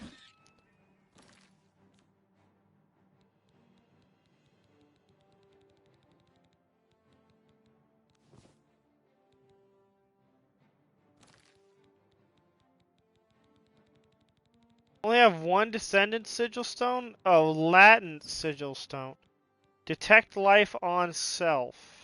Only have one descendant sigil stone? Oh, latent sigil stone. Detect life on self.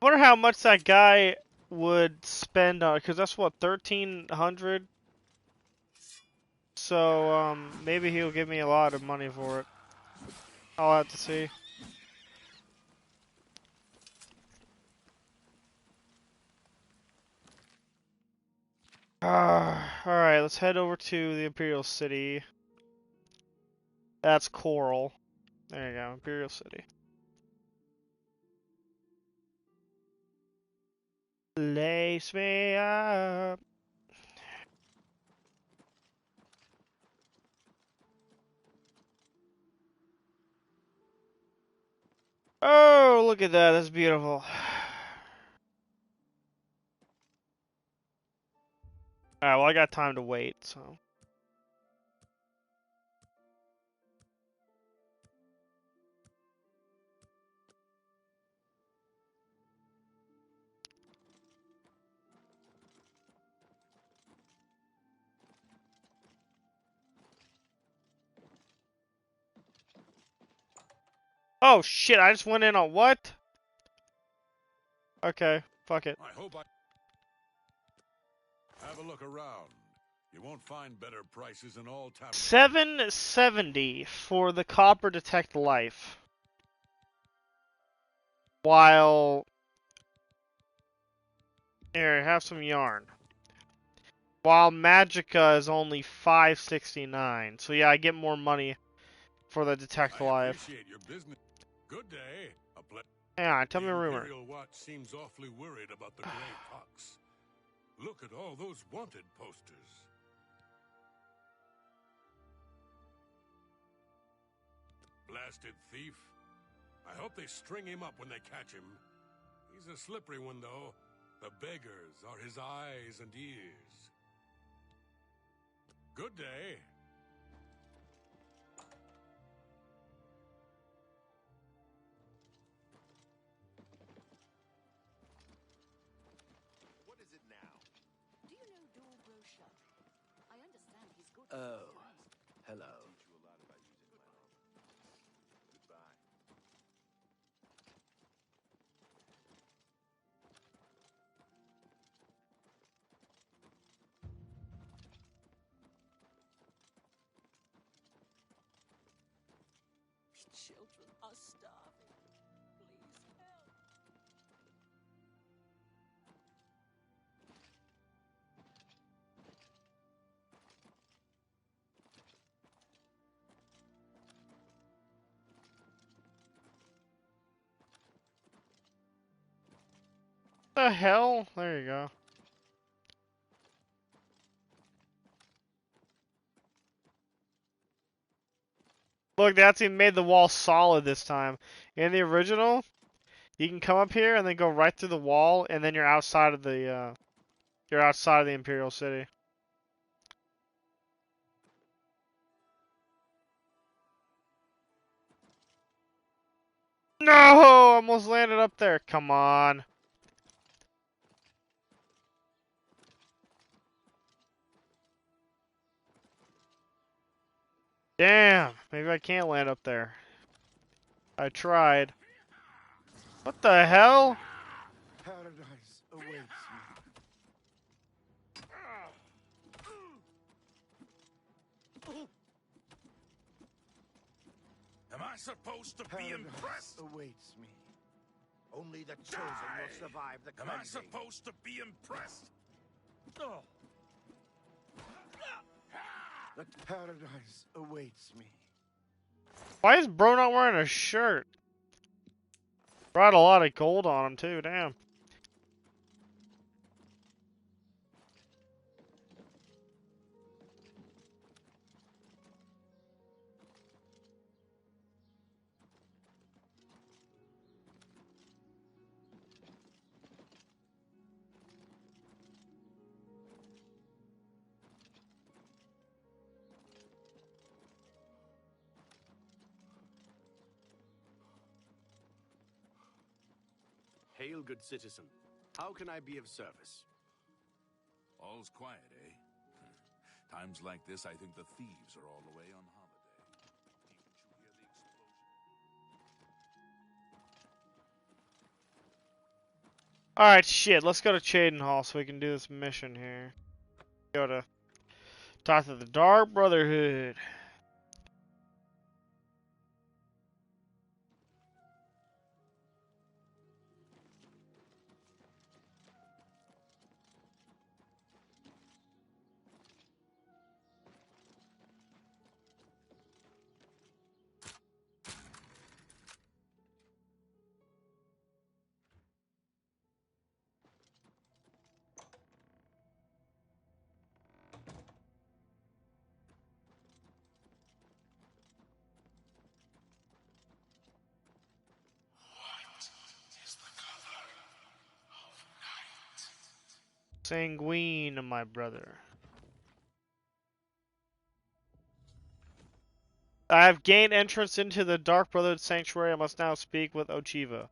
I wonder how much that guy would spend on, because that's what, 1,300? So, maybe he'll give me a lot of money for it. I'll have to see. Alright, let's head over to the Imperial City. That's Coral. There you go, Imperial City. Lace me up. Oh, look at that, that's beautiful. Alright, well, I got time to wait, so. Oh shit, I just went in on what? Okay, fuck it. I hope I have a look around. You won't find better prices in all taverns. 770 for the copper detect life. While here, have some yarn. While Magica is only 569. So yeah, I get more money for the detect life. Appreciate your business. Good day. Yeah, tell me a rumor. Imperial Watch seems awfully worried about the Grey Pox. Look at all those wanted posters. Blasted thief. I hope they string him up when they catch him. He's a slippery one, though. The beggars are his eyes and ears. Good day. What is it now? Do you know door brochure? I understand he's good. Oh, hello. Goodbye. Children are starving. Please help. The hell? There you go. Look, that's even made the wall solid this time. In the original, you can come up here and then go right through the wall, and then you're outside of the Imperial City. No! Almost landed up there. Come on. Damn. Maybe I can't land up there. I tried. What the hell? Paradise awaits me. Am I supposed to be Paradise impressed? awaits me. Only the chosen will survive the Am I cleansing. supposed to be impressed? But paradise awaits me. Why is bro not wearing a shirt? Brought a lot of gold on him too, damn. Hail, good citizen. How can I be of service? All's quiet, eh? Times like this, I think the thieves are all away on holiday. Didn't you hear the explosion? Alright, shit, let's go to Chaden Hall so we can do this mission here. Go to talk to the Dark Brotherhood. Sanguine, my brother. I have gained entrance into the Dark Brotherhood Sanctuary. I must now speak with Ochiva.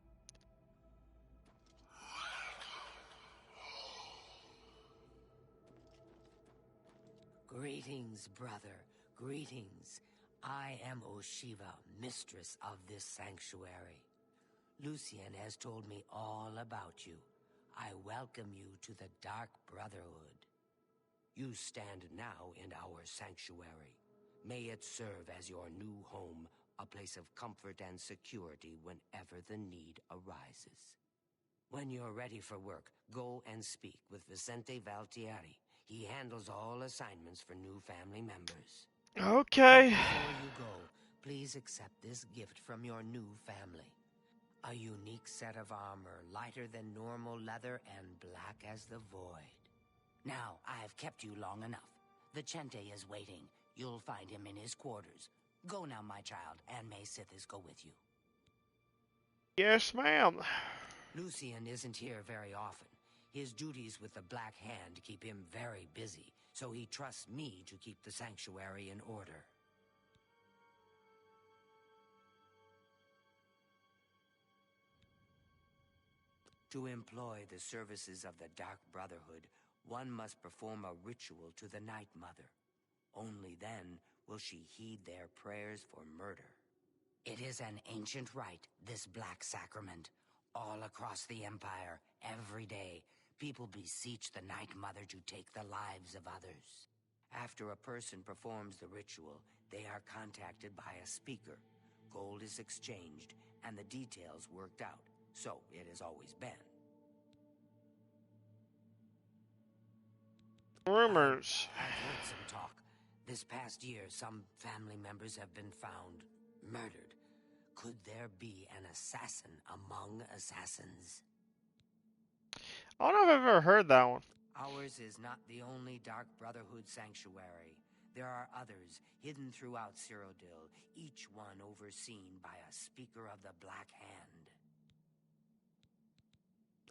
Greetings, brother. Greetings. I am Oshiva, mistress of this sanctuary. Lucien has told me all about you. I welcome you to the Dark Brotherhood. You stand now in our sanctuary. May it serve as your new home, a place of comfort and security whenever the need arises. When you're ready for work, go and speak with Vicente Valtieri. He handles all assignments for new family members. Okay. But before you go, please accept this gift from your new family. A unique set of armor, lighter than normal leather and black as the void. Now, I've kept you long enough. Vicente is waiting. You'll find him in his quarters. Go now, my child, and may Sithis go with you. Yes, ma'am. Lucien isn't here very often. His duties with the Black Hand keep him very busy, so he trusts me to keep the sanctuary in order. To employ the services of the Dark Brotherhood, one must perform a ritual to the Night Mother. Only then will she heed their prayers for murder. It is an ancient rite, this Black Sacrament. All across the Empire, every day, people beseech the Night Mother to take the lives of others. After a person performs the ritual, they are contacted by a speaker. Gold is exchanged, and the details worked out. So it has always been. Rumors. I've heard some talk. This past year, some family members have been found murdered. Could there be an assassin among assassins? I don't know if I've ever heard that one. Ours is not the only Dark Brotherhood sanctuary. There are others hidden throughout Cyrodiil, each one overseen by a speaker of the Black Hand.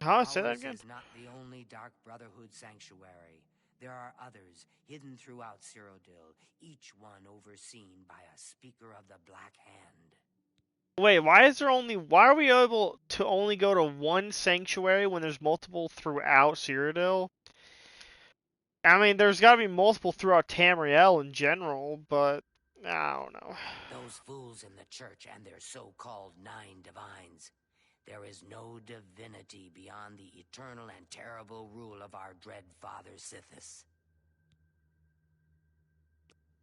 Huh? Say that Ours again? is not the only Dark Brotherhood sanctuary. There are others hidden throughout Cyrodiil, each one overseen by a speaker of the Black Hand. Wait, why are we able to only go to one sanctuary when there's multiple throughout Cyrodiil? I mean, there's gotta be multiple throughout Tamriel in general, but I don't know. Those fools in the church and their so-called 9 divines. There is no divinity beyond the eternal and terrible rule of our dread father Sithis.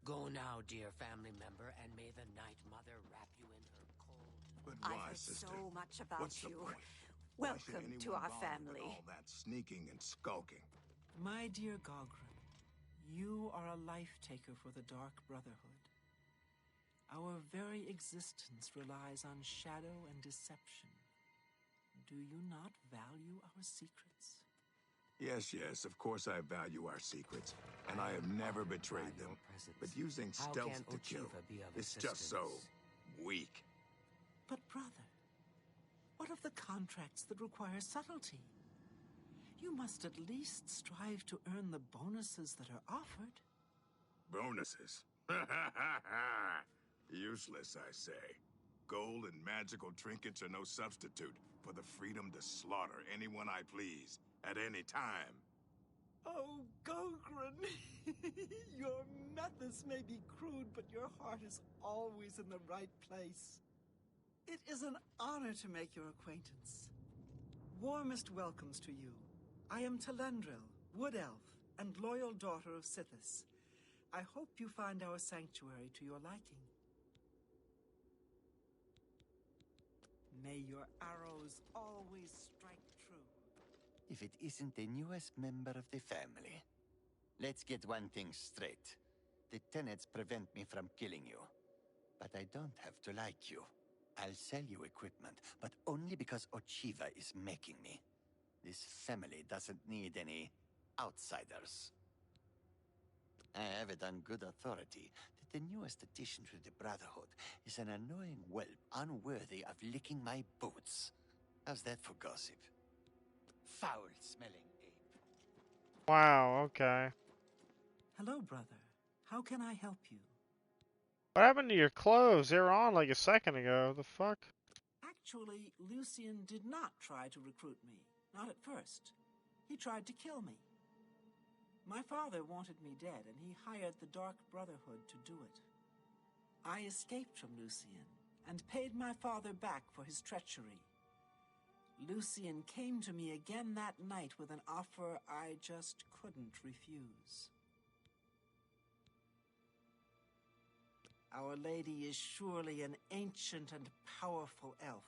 Go now, dear family member, and may the Night Mother wrap you in her cold... But I've why, heard sister? so much about What's the you. point? Why should Welcome to anyone our bother with family. all that sneaking and skulking. My dear Gogren, You are a life-taker for the Dark Brotherhood. Our very existence relies on shadow and deception. Do you not value our secrets? Yes, of course I value our secrets, and I have never betrayed them. But using stealth to kill is just so weak. But brother, what of the contracts that require subtlety? You must at least strive to earn the bonuses that are offered. Bonuses? Useless, I say. Gold and magical trinkets are no substitute for the freedom to slaughter anyone I please, at any time. Oh, Gogren! Your methods may be crude, but your heart is always in the right place. It is an honor to make your acquaintance. Warmest welcomes to you. I am Telendril, Wood Elf, and loyal daughter of Sithis. I hope you find our sanctuary to your liking. May your arrows always strike true. If it isn't the newest member of the family. Let's get one thing straight. The tenets prevent me from killing you. But I don't have to like you. I'll sell you equipment, but only because Ochiva is making me. This family doesn't need any outsiders. I have it on good authority that the newest addition to the Brotherhood is an annoying whelp unworthy of licking my boots. How's that for gossip? Foul-smelling ape. Wow, okay. Hello, brother. How can I help you? What happened to your clothes? They were on like a second ago. The fuck? Actually, Lucian did not try to recruit me. Not at first. He tried to kill me. My father wanted me dead, and he hired the Dark Brotherhood to do it. I escaped from Lucian, and paid my father back for his treachery. Lucian came to me again that night with an offer I just couldn't refuse. Our lady is surely an ancient and powerful elf.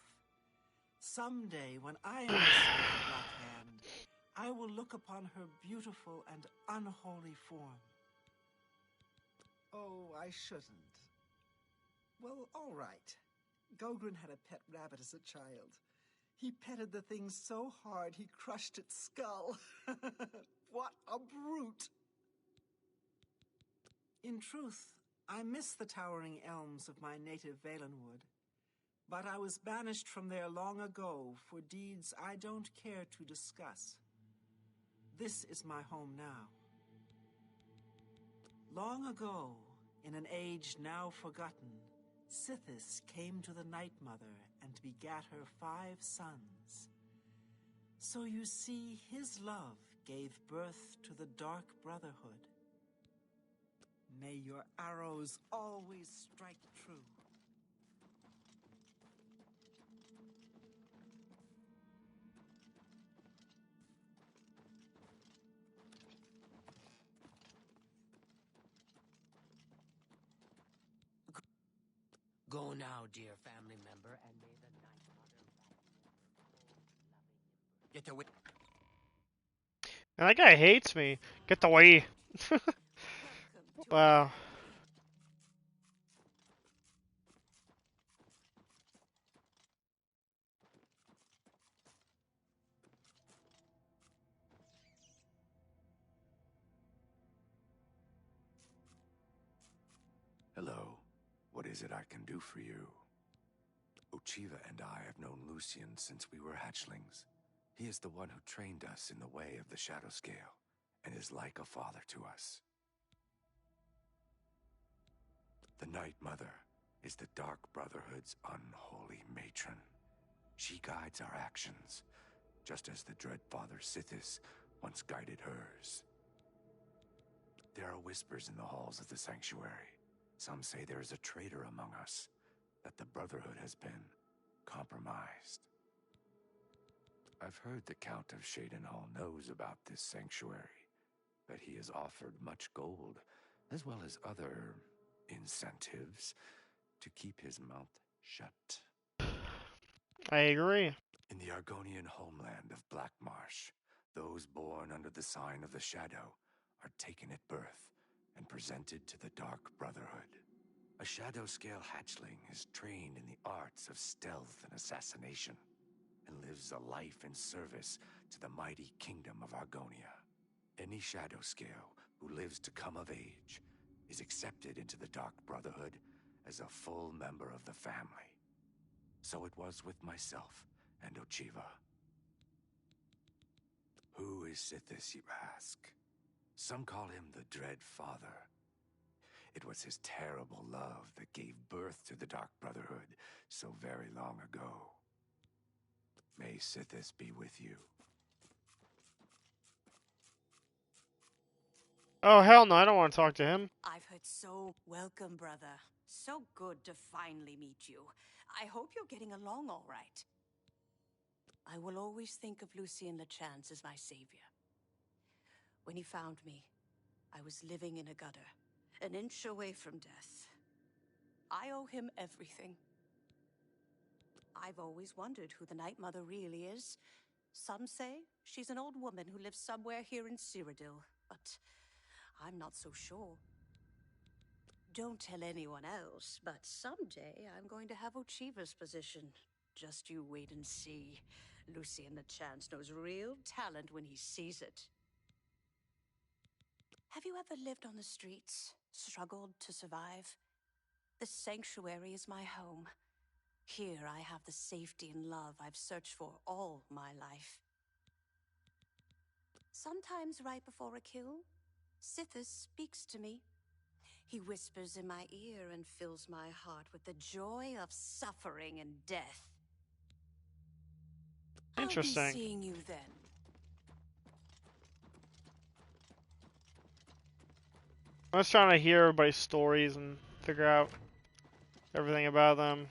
Someday, when I am the Son of Black Hand, I will look upon her beautiful and unholy form. Oh, I shouldn't. Well, all right. Gogren had a pet rabbit as a child. He petted the thing so hard he crushed its skull. What a brute! In truth, I miss the towering elms of my native Valenwood. But I was banished from there long ago for deeds I don't care to discuss. This is my home now. Long ago, in an age now forgotten, Sithis came to the Night Mother and begat her 5 sons. So you see, his love gave birth to the Dark Brotherhood. May your arrows always strike true. Go now, dear family member, and may the Night Mother Get away. Man, that guy hates me. Get away. Wow. Hello. What is it I can do for you? Ochiva and I have known Lucian since we were hatchlings. He is the one who trained us in the way of the Shadow Scale, and is like a father to us. The Night Mother is the Dark Brotherhood's unholy matron. She guides our actions, just as the Dread Father Sithis once guided hers. There are whispers in the halls of the Sanctuary. Some say there is a traitor among us, that the Brotherhood has been compromised. I've heard the Count of Shadenhall knows about this sanctuary, that he has offered much gold, as well as other incentives, to keep his mouth shut. I agree. In the Argonian homeland of Black Marsh, those born under the sign of the Shadow are taken at birth and presented to the Dark Brotherhood. A shadow-scale hatchling is trained in the arts of stealth and assassination, and lives a life in service to the mighty kingdom of Argonia. Any shadow-scale who lives to come of age is accepted into the Dark Brotherhood as a full member of the family. So it was with myself and Ochiva. Who is Sithis, you ask? Some call him the Dread Father. It was his terrible love that gave birth to the Dark Brotherhood so very long ago. May Sithis be with you. Oh, hell no, I don't want to talk to him. I've heard so welcome, brother. So good to finally meet you. I hope you're getting along all right. I will always think of Lucien Lechance as my savior. When he found me, I was living in a gutter, an inch away from death. I owe him everything. I've always wondered who the Night Mother really is. Some say she's an old woman who lives somewhere here in Cyrodiil, but I'm not so sure. Don't tell anyone else, but someday I'm going to have Ochiva's position. Just you wait and see. Lucien Lechance knows real talent when he sees it. Have you ever lived on the streets, struggled to survive? The sanctuary is my home. Here I have the safety and love I've searched for all my life. Sometimes right before a kill, Sithis speaks to me. He whispers in my ear and fills my heart with the joy of suffering and death. Interesting. I'll be seeing you then. I was trying to hear everybody's stories and figure out everything about them.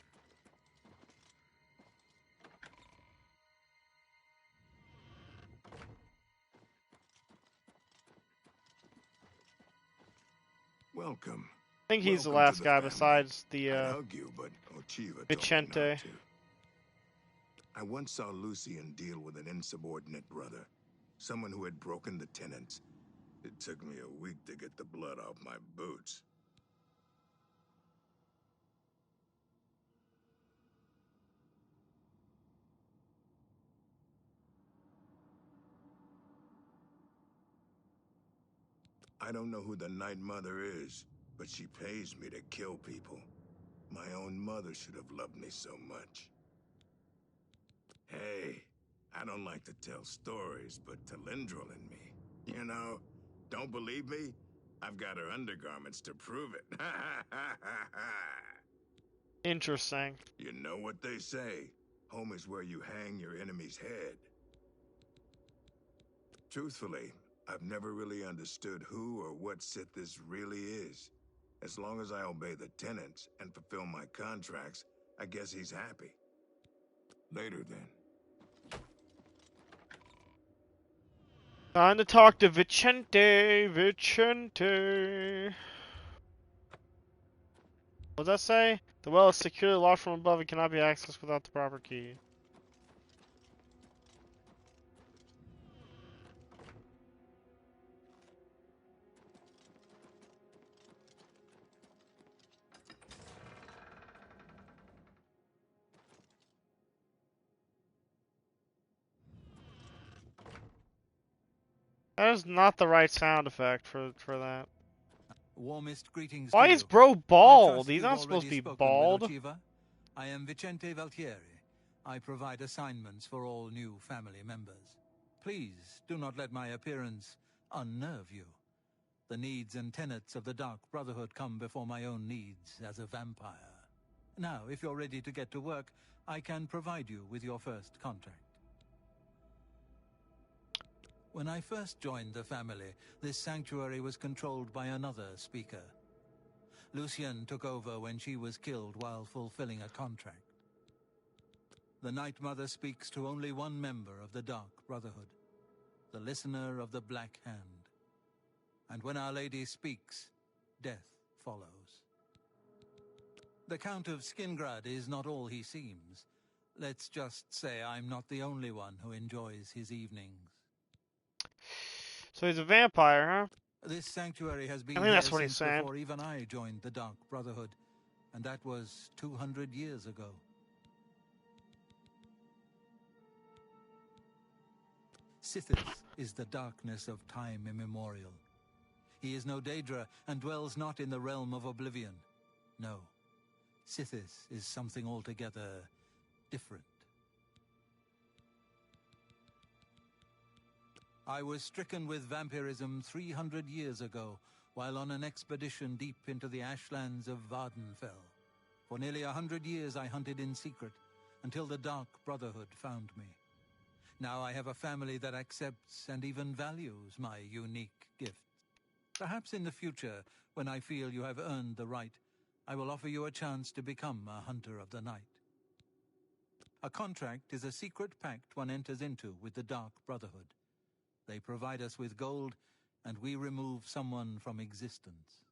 Welcome. I think he's the Welcome to last guy family. besides I'd the hug you, but Ochiva told me Vicente. not to. I once saw Lucien deal with an insubordinate brother, someone who had broken the tenets. It took me a week to get the blood off my boots. I don't know who the Night Mother is, but she pays me to kill people. My own mother should have loved me so much. Hey, I don't like to tell stories, but Telindril and me, you know, don't believe me? I've got her undergarments to prove it. Interesting. You know what they say, home is where you hang your enemy's head. Truthfully, I've never really understood who or what Sithis really is. As long as I obey the tenants and fulfill my contracts, I guess he's happy. Later then. Time to talk to Vicente. Vicente. What does that say? The well is securely locked from above and cannot be accessed without the proper key. That is not the right sound effect for that. Warmest greetings Why to is you. bro I bald? trust He's you've not supposed to already be spoken bald. with Ochiva. I am Vicente Valtieri. I provide assignments for all new family members. Please do not let my appearance unnerve you. The needs and tenets of the Dark Brotherhood come before my own needs as a vampire. Now, if you're ready to get to work, I can provide you with your first contract. When I first joined the family, this sanctuary was controlled by another speaker. Lucien took over when she was killed while fulfilling a contract. The Night Mother speaks to only one member of the Dark Brotherhood, the Listener of the Black Hand. And when Our Lady speaks, death follows. The Count of Skingrad is not all he seems. Let's just say I'm not the only one who enjoys his evenings. So he's a vampire, huh? This sanctuary has been I think here that's what he's since saying. before even I joined the Dark Brotherhood, and that was 200 years ago. Sithis is the darkness of time immemorial. He is no Daedra and dwells not in the realm of Oblivion. No, Sithis is something altogether different. I was stricken with vampirism 300 years ago, while on an expedition deep into the ashlands of Vardenfell. For nearly 100 years I hunted in secret, until the Dark Brotherhood found me. Now I have a family that accepts and even values my unique gift. Perhaps in the future, when I feel you have earned the right, I will offer you a chance to become a Hunter of the Night. A contract is a secret pact one enters into with the Dark Brotherhood. They provide us with gold, and we remove someone from existence.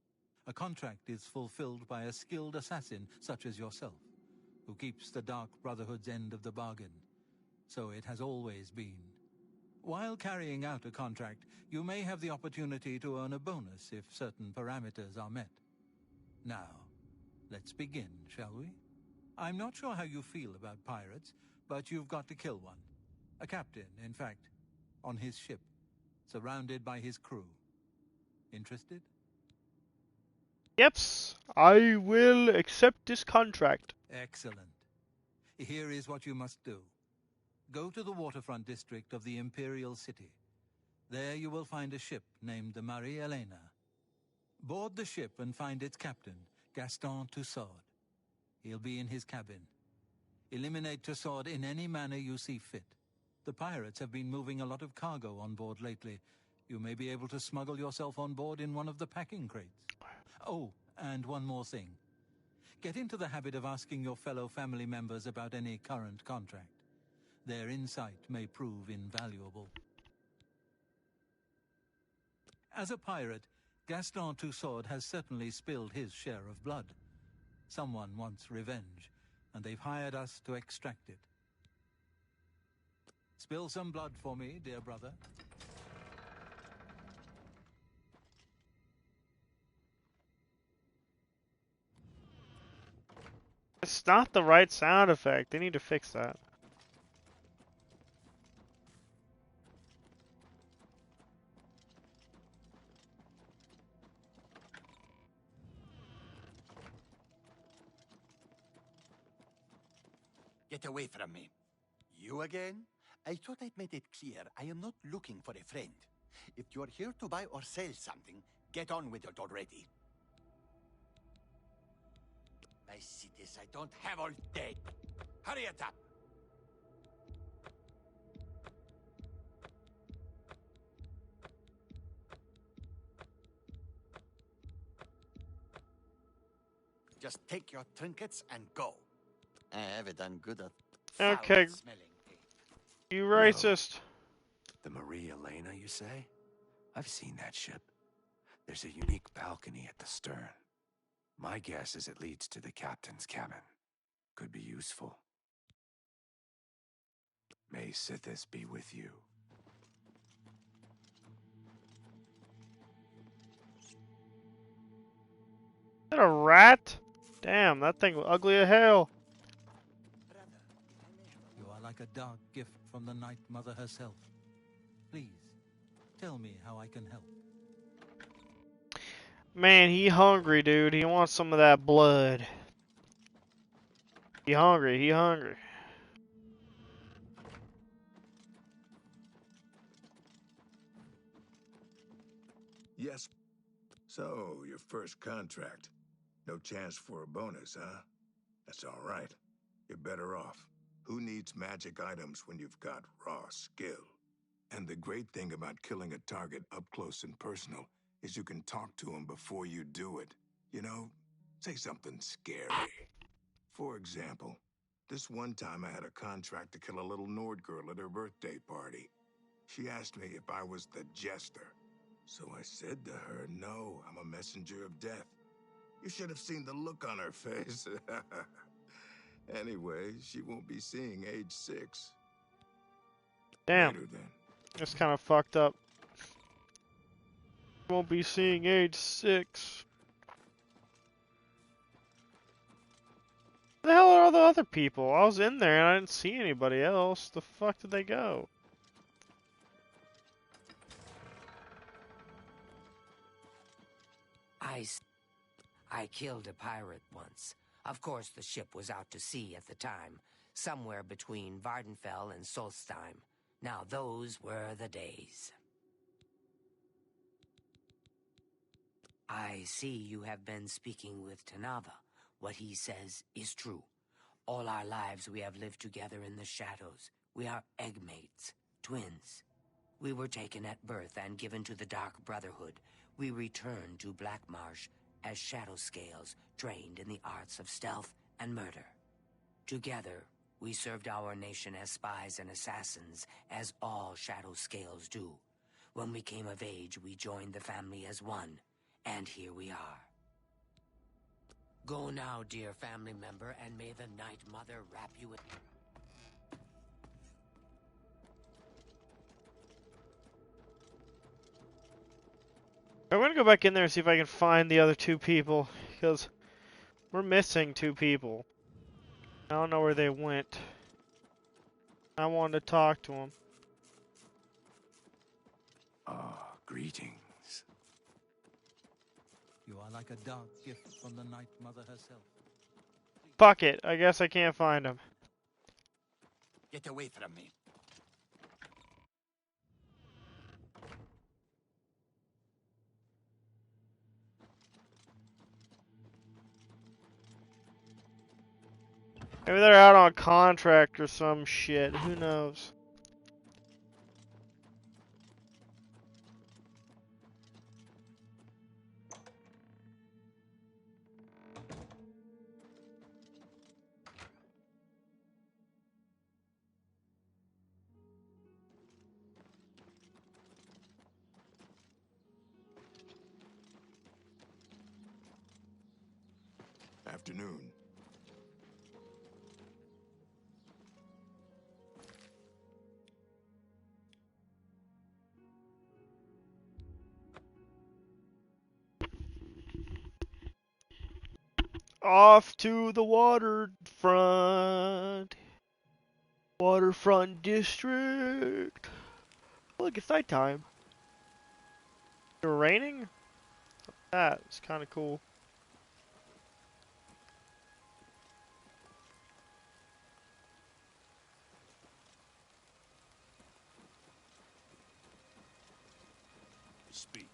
A contract is fulfilled by a skilled assassin such as yourself, who keeps the Dark Brotherhood's end of the bargain. So it has always been. While carrying out a contract, you may have the opportunity to earn a bonus if certain parameters are met. Now, let's begin, shall we? I'm not sure how you feel about pirates, but you've got to kill one. A captain, in fact, on his ship, surrounded by his crew. Interested? Yeps, I will accept this contract. Excellent. Here is what you must do. Go to the waterfront district of the Imperial City. There you will find a ship named the Marie Elena. Board the ship and find its captain, Gaston Tussaud. He'll be in his cabin. Eliminate Tussaud in any manner you see fit. The pirates have been moving a lot of cargo on board lately. You may be able to smuggle yourself on board in one of the packing crates. Oh, and one more thing. Get into the habit of asking your fellow family members about any current contract. Their insight may prove invaluable. As a pirate, Gaston Tussaud has certainly spilled his share of blood. Someone wants revenge, and they've hired us to extract it. Spill some blood for me, dear brother. It's not the right sound effect. They need to fix that. Get away from me. You again? I thought I'd made it clear I am not looking for a friend. If you're here to buy or sell something, get on with it already. I see this. I don't have all day. Hurry it up. Just take your trinkets and go. I haven't done good at Okay. foul-smelling things. You racist. The Marie Elena, you say? I've seen that ship. There's a unique balcony at the stern. My guess is it leads to the captain's cabin. Could be useful. May Sithis be with you. Is that a rat? Damn, that thing was ugly as hell. You are like a dark gift from the Night Mother herself. Please, tell me how I can help. Man, he hungry, dude. He wants some of that blood. He hungry, he hungry. Yes. So, your first contract. No chance for a bonus, huh? That's all right. You're better off. Who needs magic items when you've got raw skill? And the great thing about killing a target up close and personal is you can talk to him before you do it. You know, say something scary. For example, this one time I had a contract to kill a little Nord girl at her birthday party. She asked me if I was the jester. So I said to her, no, I'm a messenger of death. You should have seen the look on her face. Anyway, she won't be seeing age 6. Damn. Later, then. That's kind of fucked up. Won't be seeing age 6. Where the hell are all the other people? I was in there and I didn't see anybody else. The fuck did they go? I killed a pirate once. Of course, the ship was out to sea at the time, somewhere between Vardenfell and Solstheim. Now, those were the days. I see you have been speaking with Tanava. What he says is true. All our lives we have lived together in the shadows. We are eggmates, twins. We were taken at birth and given to the Dark Brotherhood. We returned to Blackmarsh as shadow scales, trained in the arts of stealth and murder. Together, we served our nation as spies and assassins, as all shadow scales do. When we came of age, we joined the family as one, and here we are. Go now, dear family member, and may the Night Mother wrap you in... I'm gonna go back in there and see if I can find the other 2 people, because we're missing 2 people. I don't know where they went. I wanted to talk to them. Ah, greetings. You are like a dark gift from the Night Mother herself. Fuck it, I guess I can't find them. Get away from me. Maybe they're out on contract or some shit, who knows. Afternoon. Off to the waterfront. Waterfront district. Look, it's nighttime. It's raining? That's kind of cool. Speak.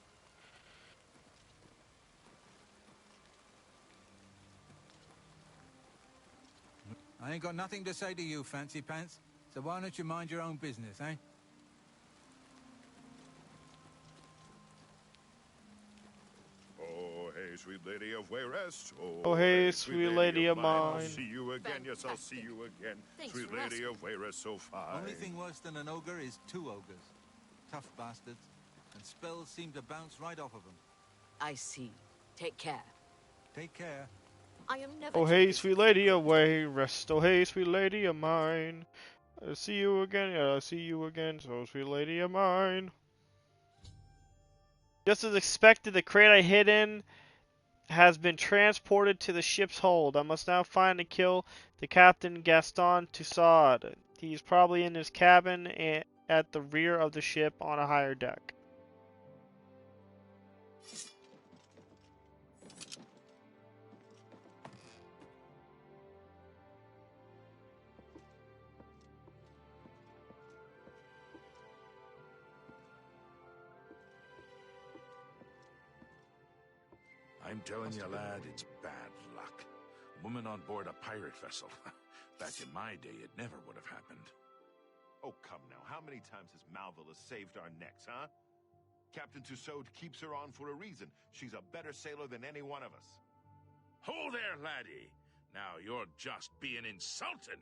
I ain't got nothing to say to you, Fancy Pants. So why don't you mind your own business, eh? Oh, hey, sweet lady of Wayrest. Oh, hey, sweet lady of I'll mine. see you again. Yes, I'll see you again. Thanks Sweet for lady asking. of Wayrest, so fine. Only thing worse than an ogre is 2 ogres. Tough bastards. And spells seem to bounce right off of them. I see. Take care. Take care. I am never Oh, too hey, busy sweet for lady work. of Wayrest. Oh, hey, sweet lady of mine. I'll see you again. Yeah, I'll see you again. So, sweet lady of mine. Just as expected, the crate I hid in has been transported to the ship's hold. I must now find and kill the Captain Gaston Toussaint. He's probably in his cabin at the rear of the ship on a higher deck. I'm telling you, lad, it's bad luck. Woman on board a pirate vessel. Back in my day, it never would have happened. Oh, come now. How many times has Malvilla saved our necks, huh? Captain Tussaud keeps her on for a reason. She's a better sailor than any one of us. Hold there, laddie. Now you're just being insulting.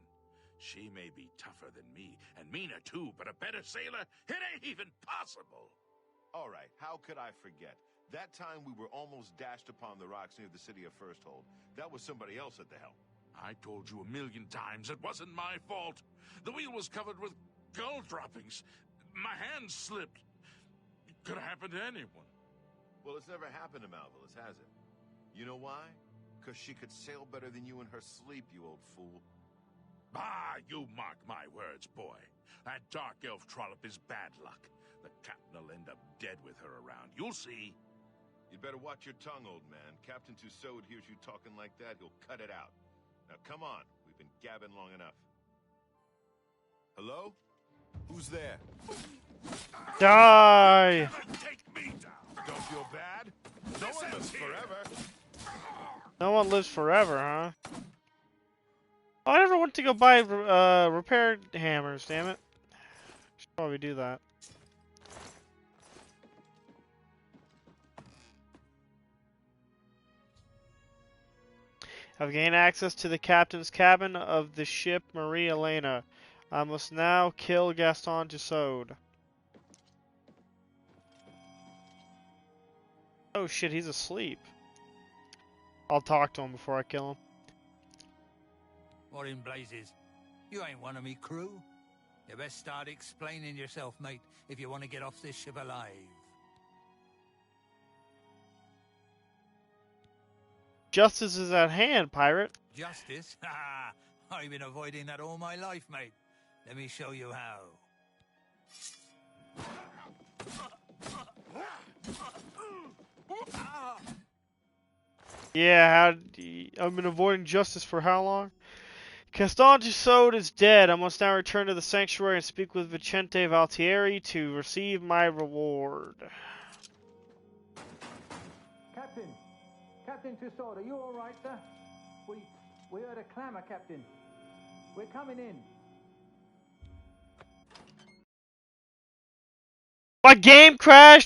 She may be tougher than me, and meaner too, but a better sailor? It ain't even possible. All right, how could I forget? That time we were almost dashed upon the rocks near the city of Firsthold. That was somebody else at the helm. I told you 1,000,000 times it wasn't my fault. The wheel was covered with gull droppings. My hand slipped. It could have happened to anyone. Well, it's never happened to Malvolus, has it? You know why? Because she could sail better than you in her sleep, you old fool. Ah, you mark my words, boy. That dark elf trollop is bad luck. The captain will end up dead with her around. You'll see. You'd better watch your tongue, old man. Captain Tussaud hears you talking like that, he'll cut it out. Now, come on. We've been gabbing long enough. Hello? Who's there? Die! Take me down. Don't feel bad? No one lives forever. No one lives forever, huh? Oh, I never went to go buy repair hammers, damn it. Should probably do that. I've gained access to the captain's cabin of the ship Marie Elena. I must now kill Gaston Tussaud. Oh shit, he's asleep. I'll talk to him before I kill him. What in blazes? You ain't one of me crew. You best start explaining yourself, mate, if you want to get off this ship alive. Justice is at hand, pirate. Justice? Ha! I've been avoiding that all my life, mate. Let me show you how. Yeah, I've been avoiding justice for how long? Gaston Tussaud is dead. I must now return to the sanctuary and speak with Vicente Valtieri to receive my reward. Captain Tussaud, are you all right, sir? We heard a clamor, Captain. We're coming in. My game crashed!